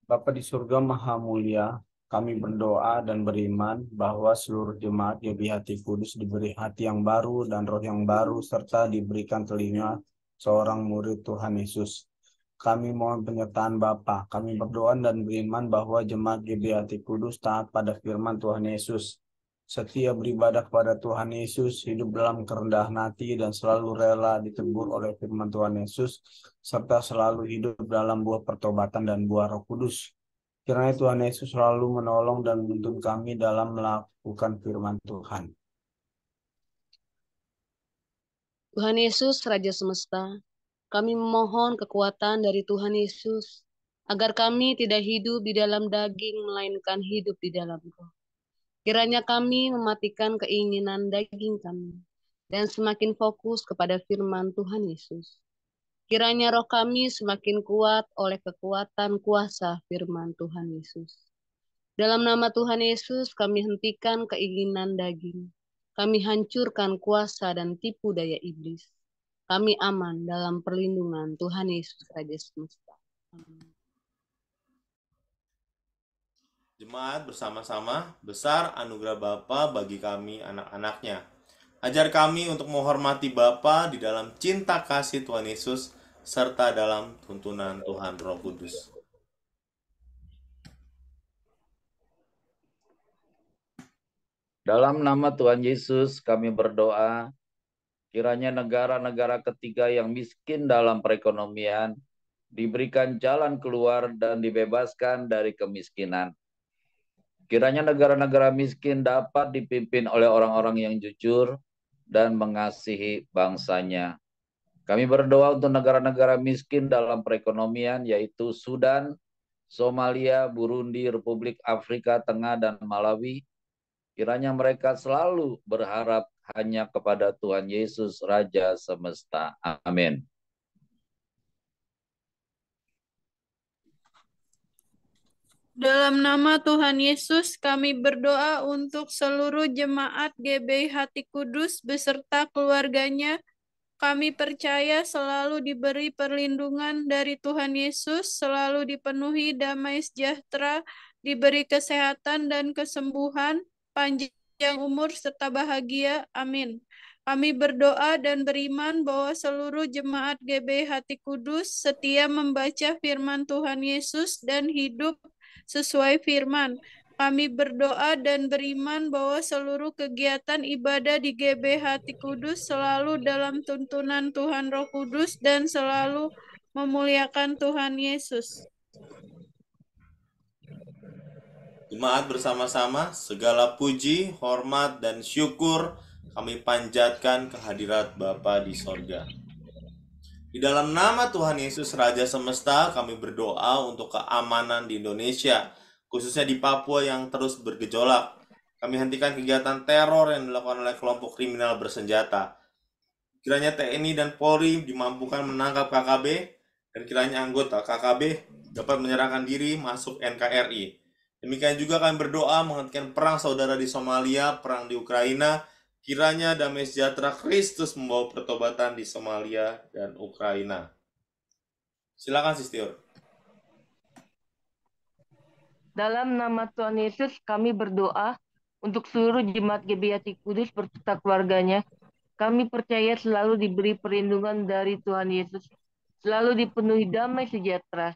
Bapa di surga Maha Mulia, kami berdoa dan beriman bahwa seluruh jemaat GBHT Kudus diberi hati yang baru dan roh yang baru, serta diberikan telinga seorang murid Tuhan Yesus. Kami mohon penyertaan Bapa. Kami berdoa dan beriman bahwa jemaat GBHT Kudus taat pada firman Tuhan Yesus, setia beribadah kepada Tuhan Yesus, hidup dalam kerendahan hati dan selalu rela ditegur oleh firman Tuhan Yesus, serta selalu hidup dalam buah pertobatan dan buah Roh Kudus. Kiranya Tuhan Yesus selalu menolong dan menuntun kami dalam melakukan firman Tuhan. Tuhan Yesus, Raja Semesta, kami memohon kekuatan dari Tuhan Yesus, agar kami tidak hidup di dalam daging, melainkan hidup di dalam Roh. Kiranya kami mematikan keinginan daging kami, dan semakin fokus kepada firman Tuhan Yesus. Kiranya roh kami semakin kuat oleh kekuatan kuasa firman Tuhan Yesus. Dalam nama Tuhan Yesus, kami hentikan keinginan daging. Kami hancurkan kuasa dan tipu daya iblis. Kami aman dalam perlindungan Tuhan Yesus Raja Semesta. Amin. Jemaat bersama-sama, besar anugerah Bapa bagi kami anak-anaknya. Ajar kami untuk menghormati Bapa di dalam cinta kasih Tuhan Yesus, serta dalam tuntunan Tuhan Roh Kudus. Dalam nama Tuhan Yesus kami berdoa, kiranya negara-negara ketiga yang miskin dalam perekonomian diberikan jalan keluar dan dibebaskan dari kemiskinan. Kiranya negara-negara miskin dapat dipimpin oleh orang-orang yang jujur dan mengasihi bangsanya. Kami berdoa untuk negara-negara miskin dalam perekonomian, yaitu Sudan, Somalia, Burundi, Republik Afrika Tengah, dan Malawi. Kiranya mereka selalu berharap hanya kepada Tuhan Yesus, Raja semesta. Amin. Dalam nama Tuhan Yesus, kami berdoa untuk seluruh jemaat GBI Hati Kudus beserta keluarganya. Kami percaya selalu diberi perlindungan dari Tuhan Yesus, selalu dipenuhi damai sejahtera, diberi kesehatan dan kesembuhan, panjang umur serta bahagia. Amin. Kami berdoa dan beriman bahwa seluruh jemaat GBI Hati Kudus setia membaca firman Tuhan Yesus dan hidup sesuai firman. Kami berdoa dan beriman bahwa seluruh kegiatan ibadah di GB Hati Kudus selalu dalam tuntunan Tuhan Roh Kudus dan selalu memuliakan Tuhan Yesus. Jemaat bersama-sama, segala puji, hormat, dan syukur kami panjatkan kehadirat Bapa di sorga. Di dalam nama Tuhan Yesus Raja Semesta, kami berdoa untuk keamanan di Indonesia, khususnya di Papua yang terus bergejolak. Kami hentikan kegiatan teror yang dilakukan oleh kelompok kriminal bersenjata. Kiranya TNI dan Polri dimampukan menangkap KKB, dan kiranya anggota KKB dapat menyerahkan diri masuk NKRI. Demikian juga kami berdoa menghentikan perang saudara di Somalia, perang di Ukraina. Kiranya damai sejahtera Kristus membawa pertobatan di Somalia dan Ukraina. Silakan Sister. Dalam nama Tuhan Yesus, kami berdoa untuk seluruh jemaat GBI Hati Kudus beserta keluarganya. Kami percaya selalu diberi perlindungan dari Tuhan Yesus, selalu dipenuhi damai sejahtera,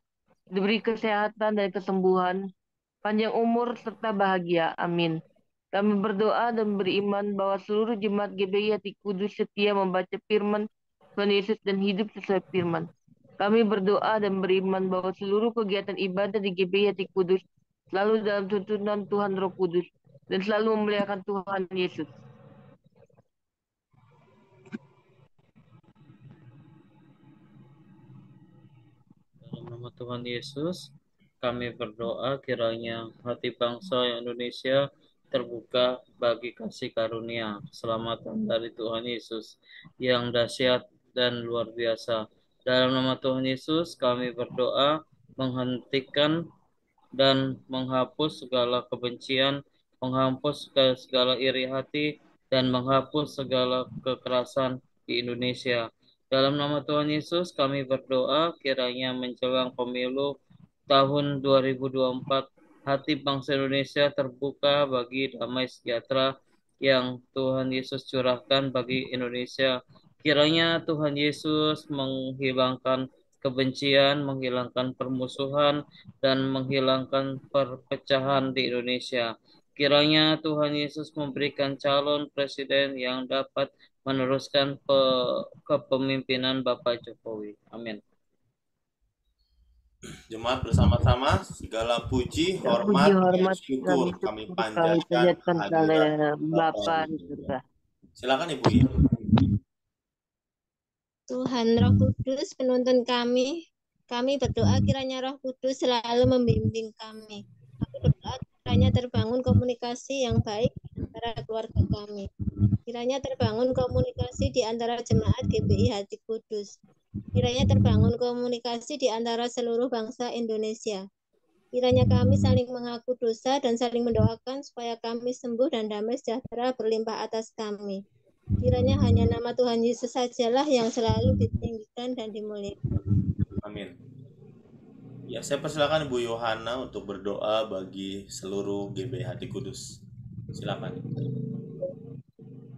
diberi kesehatan dan kesembuhan, panjang umur serta bahagia. Amin. Kami berdoa dan beriman bahwa seluruh jemaat GBI Hati Kudus setia membaca firman Tuhan Yesus dan hidup sesuai firman. Kami berdoa dan beriman bahwa seluruh kegiatan ibadah di GBI Hati Kudus selalu dalam tuntunan Tuhan Roh Kudus dan selalu memuliakan Tuhan Yesus. Dalam nama Tuhan Yesus, kami berdoa kiranya hati bangsa Indonesia terbuka bagi kasih karunia keselamatan dari Tuhan Yesus yang dahsyat dan luar biasa. Dalam nama Tuhan Yesus, kami berdoa menghentikan dan menghapus segala kebencian, menghapus segala iri hati, dan menghapus segala kekerasan di Indonesia. Dalam nama Tuhan Yesus, kami berdoa kiranya menjelang pemilu tahun 2024, hati bangsa Indonesia terbuka bagi damai sejahtera yang Tuhan Yesus curahkan bagi Indonesia. Kiranya Tuhan Yesus menghilangkan kebencian, menghilangkan permusuhan, dan menghilangkan perpecahan di Indonesia. Kiranya Tuhan Yesus memberikan calon presiden yang dapat meneruskan kepemimpinan Bapak Jokowi. Amin. Jemaat bersama-sama, segala puji, hormat, dan syukur kami panjatkan kehadirat Bapa di surga. Silakan Ibu I. Tuhan Roh Kudus penuntun kami berdoa kiranya Roh Kudus selalu membimbing kami. Kami berdoa kiranya terbangun komunikasi yang baik antara keluarga kami. Kiranya terbangun komunikasi di antara jemaat GBI Hati Kudus. Kiranya terbangun komunikasi di antara seluruh bangsa Indonesia. Kiranya kami saling mengaku dosa dan saling mendoakan supaya kami sembuh dan damai sejahtera berlimpah atas kami. Kiranya hanya nama Tuhan Yesus sajalah yang selalu ditinggikan dan dimuliakan. Amin. Ya, saya persilakan Ibu Yohana untuk berdoa bagi seluruh GBI Hati Kudus. Silakan.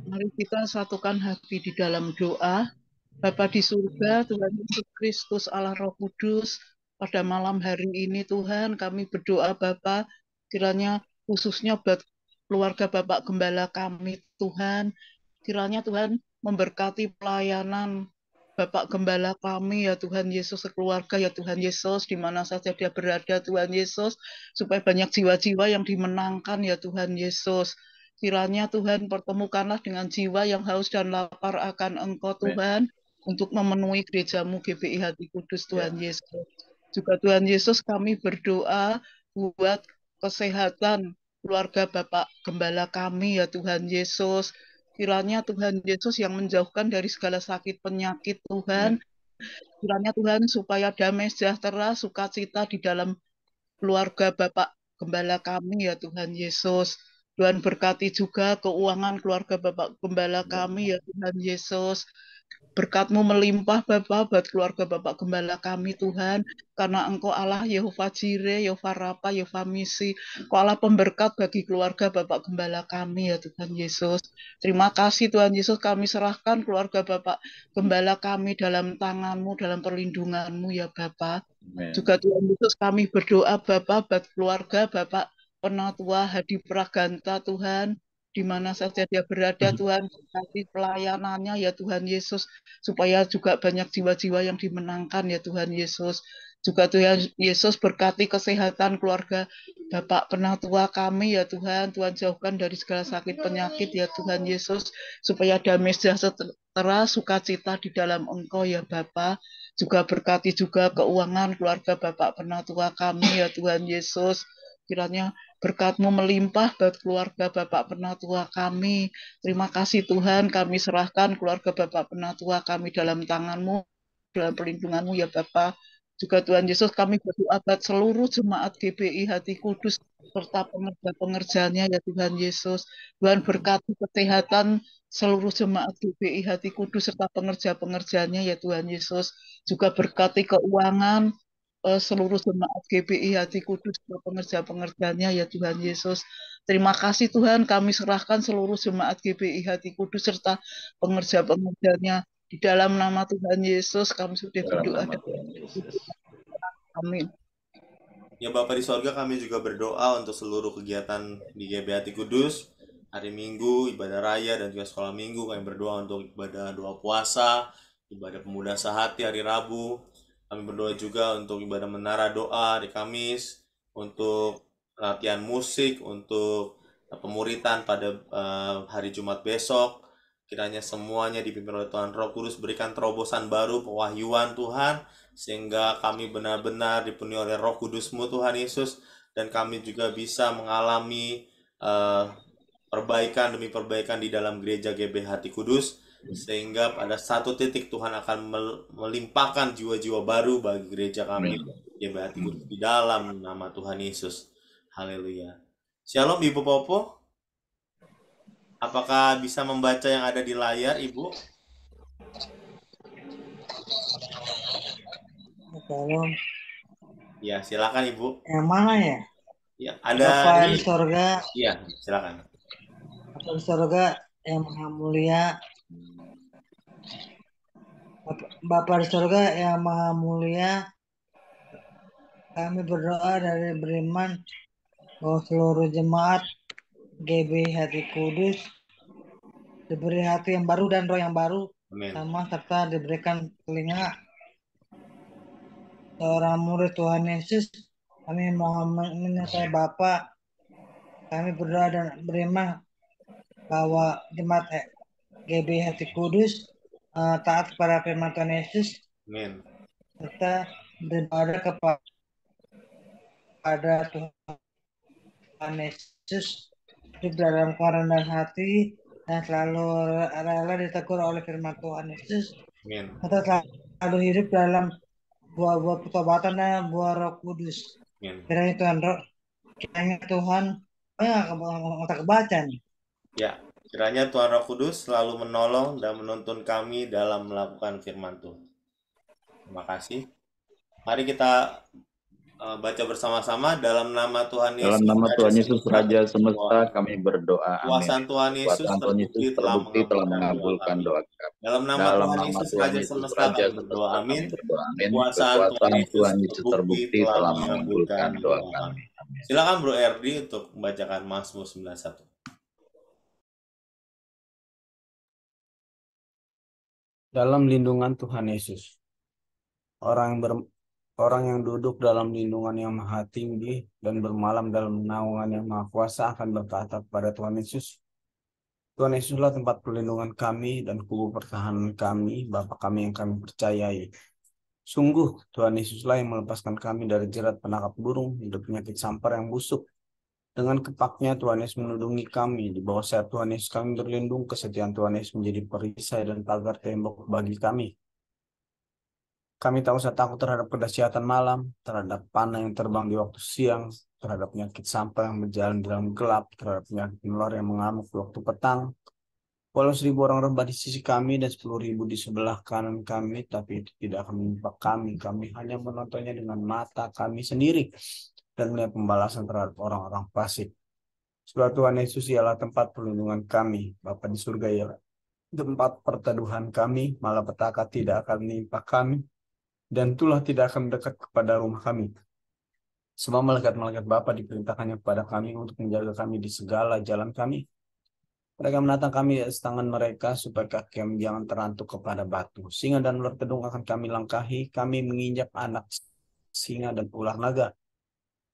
Mari kita satukan hati di dalam doa. Bapa di surga, Tuhan Yesus Kristus, Allah Roh Kudus, pada malam hari ini Tuhan kami berdoa Bapa, kiranya khususnya buat keluarga Bapak Gembala kami Tuhan, kiranya Tuhan memberkati pelayanan Bapak Gembala kami ya Tuhan Yesus, sekeluarga ya Tuhan Yesus, di mana saja dia berada Tuhan Yesus, supaya banyak jiwa-jiwa yang dimenangkan ya Tuhan Yesus. Kiranya Tuhan pertemukanlah dengan jiwa yang haus dan lapar akan Engkau Tuhan, untuk memenuhi gerejamu GBI Hati Kudus Tuhan Yesus. Juga Tuhan Yesus kami berdoa buat kesehatan keluarga Bapak Gembala kami ya Tuhan Yesus. Kiranya Tuhan Yesus yang menjauhkan dari segala sakit penyakit Tuhan. Kiranya Tuhan supaya damai sejahtera, sukacita di dalam keluarga Bapak Gembala kami ya Tuhan Yesus. Tuhan berkati juga keuangan keluarga Bapak Gembala kami ya Tuhan Yesus. Berkat-Mu melimpah Bapa buat keluarga Bapak Gembala kami Tuhan, karena Engkau Allah Yehova Jireh, Yehova Rafa, Yehova Misi, Engkau Allah pemberkat bagi keluarga Bapak Gembala kami ya Tuhan Yesus. Terima kasih Tuhan Yesus, kami serahkan keluarga Bapak Gembala kami dalam tangan-Mu, dalam perlindungan-Mu ya Bapa. Juga Tuhan Yesus kami berdoa Bapa buat keluarga Bapak Penatua Hadi Praganta Tuhan, di mana saja dia berada Tuhan, berkati pelayanannya ya Tuhan Yesus, supaya juga banyak jiwa-jiwa yang dimenangkan ya Tuhan Yesus. Juga Tuhan Yesus berkati kesehatan keluarga Bapak Penatua kami ya Tuhan, Tuhan jauhkan dari segala sakit penyakit ya Tuhan Yesus, supaya damai sejahtera, sukacita di dalam Engkau ya Bapa. Juga berkati juga keuangan keluarga Bapak Penatua kami ya Tuhan Yesus. Kiranya berkat-Mu melimpah buat keluarga Bapak Penatua kami. Terima kasih Tuhan, kami serahkan keluarga Bapak Penatua kami dalam tangan-Mu, dalam perlindungan-Mu ya Bapak. Juga Tuhan Yesus kami berdoa buat seluruh jemaat GBI Hati Kudus serta pengerja-pengerjanya ya Tuhan Yesus. Tuhan berkati kesehatan seluruh jemaat GBI Hati Kudus serta pengerja-pengerjanya ya Tuhan Yesus. Juga berkati keuangan seluruh jemaat GBI Hati Kudus serta pengerja-pengerjanya ya Tuhan Yesus. Terima kasih Tuhan, kami serahkan seluruh jemaat GBI Hati Kudus serta pengerja-pengerjanya. Di dalam nama Tuhan Yesus kami sudah berdoa. Amin. Ya Bapa di sorga, kami juga berdoa untuk seluruh kegiatan di GBI Hati Kudus. Hari Minggu, ibadah raya, dan juga sekolah minggu. Kami berdoa untuk ibadah doa puasa, ibadah pemuda sehati hari Rabu. Kami berdoa juga untuk ibadah menara doa di Kamis, untuk latihan musik, untuk pemuritan pada hari Jumat besok. Kiranya semuanya dipimpin oleh Tuhan Roh Kudus, berikan terobosan baru, pewahyuan Tuhan, sehingga kami benar-benar dipenuhi oleh Roh Kudus-Mu Tuhan Yesus, dan kami juga bisa mengalami perbaikan demi perbaikan di dalam gereja GBI Hati Kudus, sehingga pada satu titik Tuhan akan melimpahkan jiwa-jiwa baru bagi gereja kami GBI Hati Kudus di dalam nama Tuhan Yesus. Haleluya. Shalom Ibu Popo. Apakah bisa membaca yang ada di layar, Ibu? Shalom. Ya, silakan Ibu. Yang mana ya? Ya, ada Bapa di sorga. Iya, silakan. Bapa di sorga yang maha mulia. Bapa di sorga yang maha mulia. Kami berdoa dari beriman bahwa seluruh jemaat GBI Hati Kudus diberi hati yang baru dan roh yang baru. Amin. Sama serta diberikan telinga seorang murid Tuhan Yesus. Kami mohon menyertai Bapa. Kami berdoa dan beriman bahwa jemaat GBI Hati Kudus taat kepada firman Tuhan Yesus. Amin. Serta beribadah kepada Tuhan Yesus hidup dalam kerendahan hati dan selalu rela ditegur oleh firman Tuhan Yesus. Amin. Serta selalu hidup dalam buah-buah pertobatan dan buah Roh Kudus. Kiranya Tuhan otak kebaca nih. Ya, kiranya Tuhan Roh Kudus selalu menolong dan menuntun kami dalam melakukan firman Tuhan. Terima kasih. Mari kita baca bersama-sama dalam nama Tuhan Yesus. Dalam nama Tuhan Yesus Raja Semesta kami berdoa. Amin. Kuasa Tuhan Yesus terbukti telah mengabulkan doa kami. Dalam nama Tuhan Yesus Raja Semesta kami berdoa. Amin. Kuasa Tuhan Yesus terbukti telah mengabulkan doa kami. Silakan Bro Erdi untuk membacakan Mazmur 91. Dalam lindungan Tuhan Yesus. Orang yang duduk dalam lindungan yang maha tinggi dan bermalam dalam naungan yang maha kuasa akan berkata kepada Tuhan Yesus, Tuhan Yesuslah tempat perlindungan kami dan kubu pertahanan kami, Bapa kami yang kami percayai. Sungguh Tuhan Yesuslah yang melepaskan kami dari jerat penangkap burung, dari penyakit sampar yang busuk, Dengan kepaknya Tuhan Yesus melindungi kami. Di bawah sayap Tuhan Yesus kami berlindung. Kesetiaan Tuhan Yesus menjadi perisai dan pagar tembok bagi kami. Kami tak usah takut terhadap kedahsyatan malam, terhadap panah yang terbang di waktu siang, terhadap penyakit sampah yang berjalan di dalam gelap, terhadap penyakit menular yang mengamuk di waktu petang. Walau 1.000 orang rebah di sisi kami dan 10.000 di sebelah kanan kami, tapi itu tidak akan menimpa kami. Kami hanya menontonnya dengan mata kami sendiri dan melihat pembalasan terhadap orang-orang fasik. Sebab Tuhan Yesus ialah tempat perlindungan kami. Bapa di surga ialah tempat perteduhan kami, malapetaka tidak akan menimpa kami, dan tulah tidak akan mendekat kepada rumah kami. Semua malaikat-malaikat Bapa diperintahkannya kepada kami untuk menjaga kami di segala jalan kami. Mereka menatang kami di atas tangan mereka supaya kaki kami jangan terantuk kepada batu. Singa dan ular kedung akan kami langkahi, kami menginjak anak singa dan ular naga.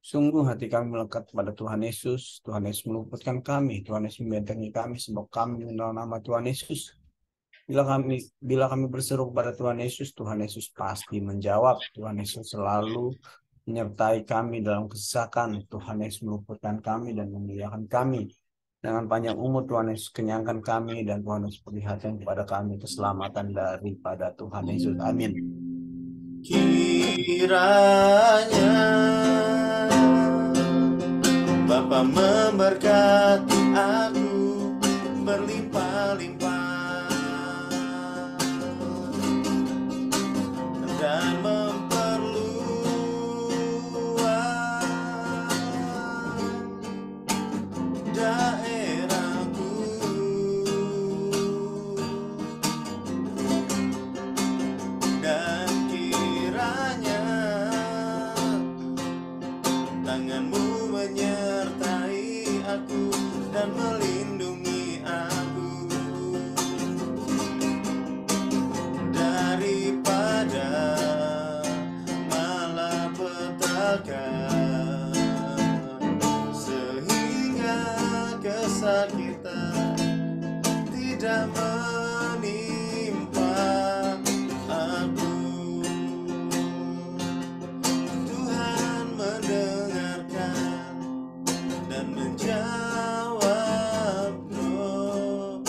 Sungguh hati kami melekat kepada Tuhan Yesus. Tuhan Yesus meluputkan kami. Tuhan Yesus membentengi kami sebab kami mengenal nama Tuhan Yesus. Bila kami berseru kepada Tuhan Yesus pasti menjawab. Tuhan Yesus selalu menyertai kami dalam kesesakan. Tuhan Yesus meluputkan kami dan memuliakan kami. Dengan panjang umur Tuhan Yesus kenyangkan kami, dan Tuhan Yesus perlihatkan kepada kami keselamatan daripada Tuhan Yesus. Amin. Kiranya Bapa memberkati aku berlimpah-limpah dan memperluas daerahku, dan kiranya tanganmu menyertai aku dan melindungi aku daripada malapetaka, sehingga kesakitan tidak menimpa aku. Tuhan mendengarkan dan menjawab doaku.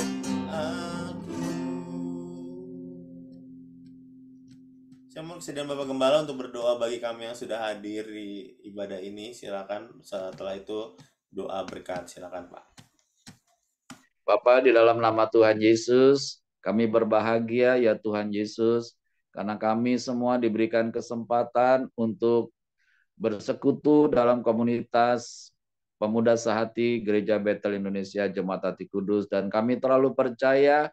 Saya mau kesediaan Bapak Gembala untuk berdoa bagi kami yang sudah hadir di ibadah ini. Silakan, setelah itu doa berkat. Silakan Pak. Bapa, di dalam nama Tuhan Yesus, kami berbahagia ya Tuhan Yesus, karena kami semua diberikan kesempatan untuk bersekutu dalam komunitas Pemuda Sehati Gereja Betel Indonesia Jemaat Hati Kudus, dan kami terlalu percaya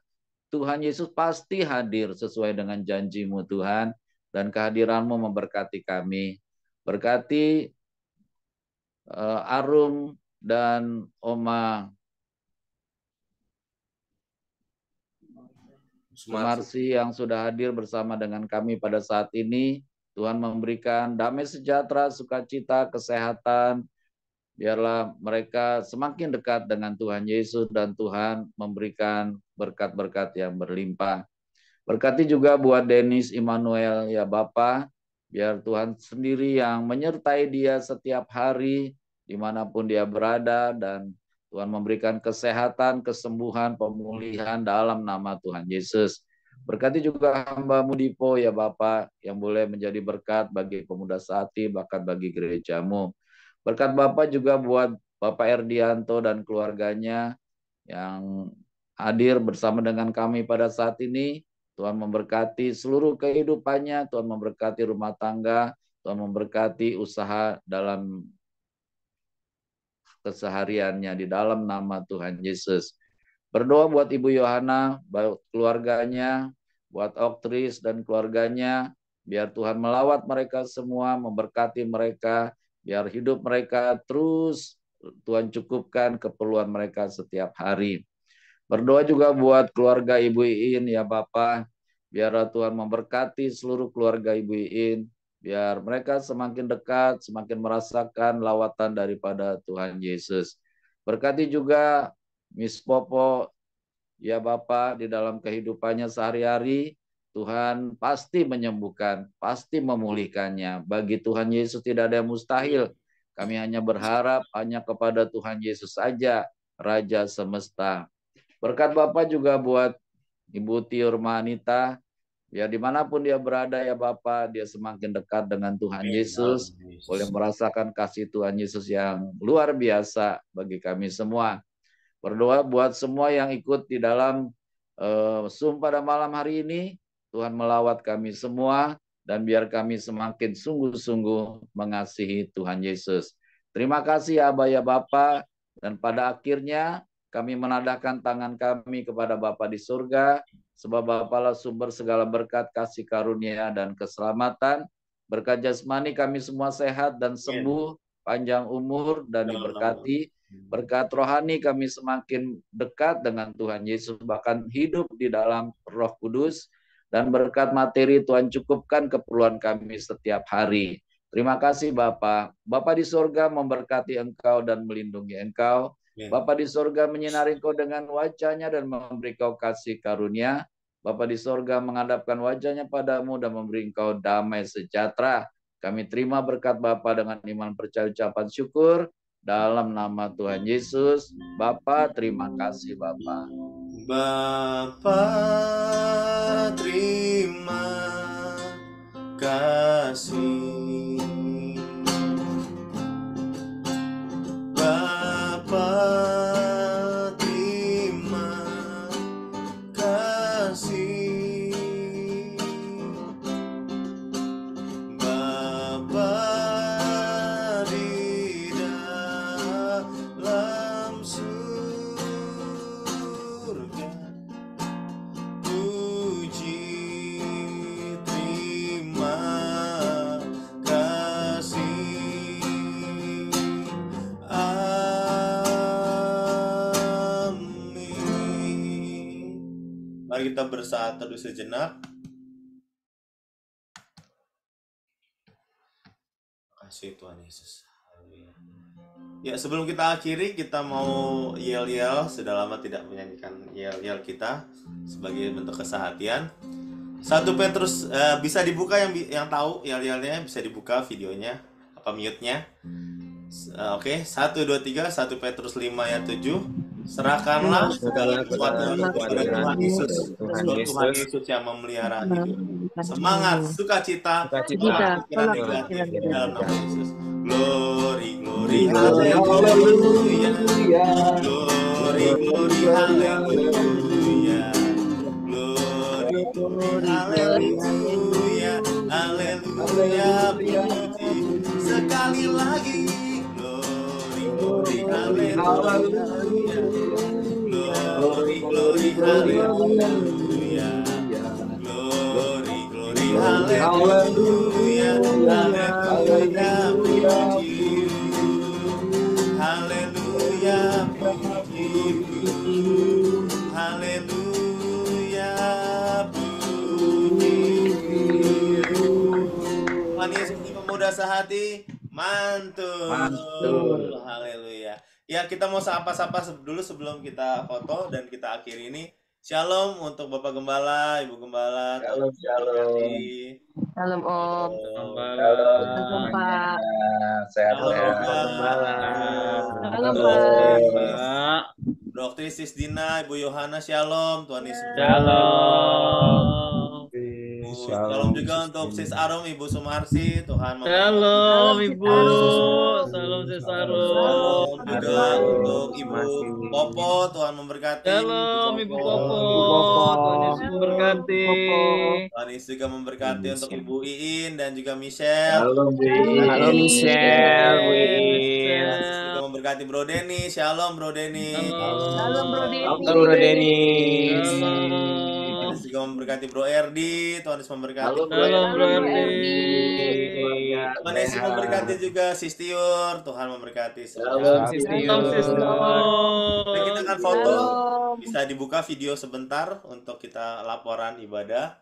Tuhan Yesus pasti hadir sesuai dengan janji-Mu Tuhan, dan kehadiran-Mu memberkati kami. Berkati Arum dan Oma Sumarsi yang sudah hadir bersama dengan kami pada saat ini. Tuhan memberikan damai sejahtera, sukacita, kesehatan. Biarlah mereka semakin dekat dengan Tuhan Yesus, dan Tuhan memberikan berkat-berkat yang berlimpah. Berkati juga buat Dennis Immanuel ya Bapa, biar Tuhan sendiri yang menyertai dia setiap hari dimanapun dia berada, dan Tuhan memberikan kesehatan, kesembuhan, pemulihan dalam nama Tuhan Yesus. Berkati juga hamba-Mu Dipo ya Bapa, yang boleh menjadi berkat bagi Pemuda Sehati, bahkan bagi gereja-Mu. Berkat Bapak juga buat Bapak Erdianto dan keluarganya yang hadir bersama dengan kami pada saat ini. Tuhan memberkati seluruh kehidupannya, Tuhan memberkati rumah tangga, Tuhan memberkati usaha dalam kesehariannya di dalam nama Tuhan Yesus. Berdoa buat Ibu Yohana, buat keluarganya, buat Oktris dan keluarganya, biar Tuhan melawat mereka semua, memberkati mereka, biar hidup mereka terus Tuhan cukupkan keperluan mereka setiap hari. Berdoa juga buat keluarga Ibu Iin ya Bapak, biar Tuhan memberkati seluruh keluarga Ibu Iin, biar mereka semakin dekat, semakin merasakan lawatan daripada Tuhan Yesus. Berkati juga Miss Popo ya Bapak, di dalam kehidupannya sehari-hari, Tuhan pasti menyembuhkan, pasti memulihkannya. Bagi Tuhan Yesus tidak ada yang mustahil. Kami hanya berharap hanya kepada Tuhan Yesus saja, Raja semesta. Berkat Bapak juga buat Ibu Tiurmanita, biar dimanapun dia berada ya Bapak, dia semakin dekat dengan Tuhan Yesus, boleh merasakan kasih Tuhan Yesus yang luar biasa bagi kami semua. Berdoa buat semua yang ikut di dalam Zoom pada malam hari ini, Tuhan melawat kami semua, dan biar kami semakin sungguh-sungguh mengasihi Tuhan Yesus. Terima kasih Abah ya Bapa, dan pada akhirnya kami menadahkan tangan kami kepada Bapa di surga, sebab Bapalah sumber segala berkat, kasih karunia, dan keselamatan. Berkat jasmani kami semua sehat dan sembuh, panjang umur dan diberkati. Berkat rohani kami semakin dekat dengan Tuhan Yesus, bahkan hidup di dalam Roh Kudus. Dan berkat materi Tuhan cukupkan keperluan kami setiap hari. Terima kasih Bapa. Bapa di surga memberkati Engkau dan melindungi Engkau. Bapa di surga menyinari Engkau dengan wajah-Nya dan memberi Engkau kasih karunia. Bapa di surga menghadapkan wajah-Nya padamu dan memberi Engkau damai sejahtera. Kami terima berkat Bapa dengan iman percaya ucapan syukur. Dalam nama Tuhan Yesus. Bapa, terima kasih Bapa. Bapa, terima kasih. Bapa, terima kasih. Bapa di dalam surga, puji terima kasih. Amin. Mari kita bersatu sejenak. Terima kasih Tuhan Yesus. Ya, sebelum kita akhiri, kita mau yel-yel. Sudah lama tidak menyanyikan yel-yel kita sebagai bentuk kesehatian. 1 Petrus bisa dibuka yang tahu yel-yelnya, bisa dibuka videonya apa mute-nya. Oke, 1 2 3, 1 Petrus 5 ayat 7. Serahkanlah segala kekuatan kepada Tuhan Yesus, sebab Tuhan Yesus yang memelihara hidup. Semangat, sukacita, pikiran negatif dalam nama Yesus. Glory, glory, haleluya. Glory, glory, haleluya. Glory, glory, haleluya. Haleluya, puji. Sekali lagi. Glory, glory, haleluya. Glory, glory, haleluya. Glory, glory, haleluya. Haleluya, puji. Haleluya, puji. Haleluya, puji. Tuhan Yesus pemuda sehati, mantul. Haleluya. Ya, kita mau sapa-sapa dulu sebelum kita foto dan kita akhiri ini. Shalom untuk Bapak Gembala, Ibu Gembala. Shalom, shalom. Shalom Om. Shalom Shalom Pak. Sehat-sehat. Shalom Pak. Pak. Dokter Sis Dina, Ibu Yohana, shalom. Tuhan Yesus. Shalom. Shalom juga untuk Sis Arum, Ibu Sumarsi. Tuhan memberkati. Shalom Ibu. Shalom Sis Arum. Shalom juga untuk Ibu Popo. Tuhan memberkati. Shalom Ibu Popo. Tuhan Yesus memberkati. Tuhan Yesus juga memberkati untuk Ibu Iin dan juga Michelle. Shalom, Bi. Halo Michelle, Win. Tuhan Yesus juga memberkati Bro Denny. Shalom Bro Denny. Shalom Bro Denny. Halo Bro Denny. Tuhan Yesus juga memberkati Bro Erdi. Tuhan Yesus memberkati. Halo, Shalom Bro Erdi. Tuhan Yesus memberkati juga Sis Tiur. Tuhan memberkati. Shalom, Sis Shalom Sis Tiur. Nah, kita akan foto. Shalom. Bisa dibuka video sebentar untuk kita laporan ibadah.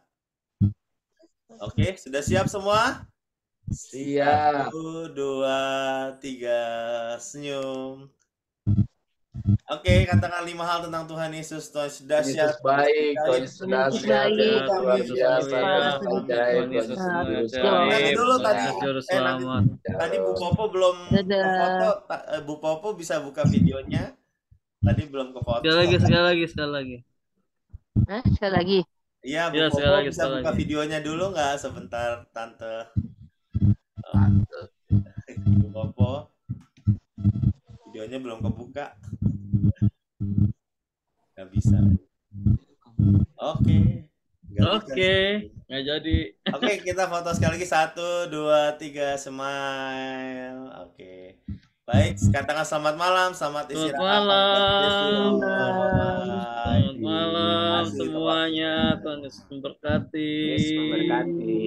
Oke, sudah siap semua? Siap. 1, 2, 3, senyum. Oke, katakan 5 hal tentang Tuhan Yesus. Tuhan sudah Yesus dahsyat, baik, Tuhan ajaib. Yesus Tuhan Yesus dahsyat, baik, Tuhan Yesus Tuhan luar Yesus biasa, mulia, Tuhan Yesus ajaib, Tuhan Tuhan Yesus Yesus juru Nanti ajaib, dulu Tuhan tadi, Yesus juru nanti selamat. tadi Bu Popo belum ke foto. dadah. Bu Popo bisa buka videonya. Tadi belum ke foto. Sekali lagi. Sekali lagi. Iya, Bu Ya, Popo sekali lagi, bisa sekali buka lagi. videonya dulu nggak sebentar, Tante? Bu Popo, videonya belum kebuka. Nggak bisa. Oke. Nggak bisa. Oke, nggak jadi. Oke, kita foto sekali lagi. 1, 2, 3, smile. Oke. Baik, katakan selamat malam, selamat Selamat istirahat. malam. Bye. Selamat malam Kasih semuanya. Tuhan Yesus memberkati. Yesus memberkati.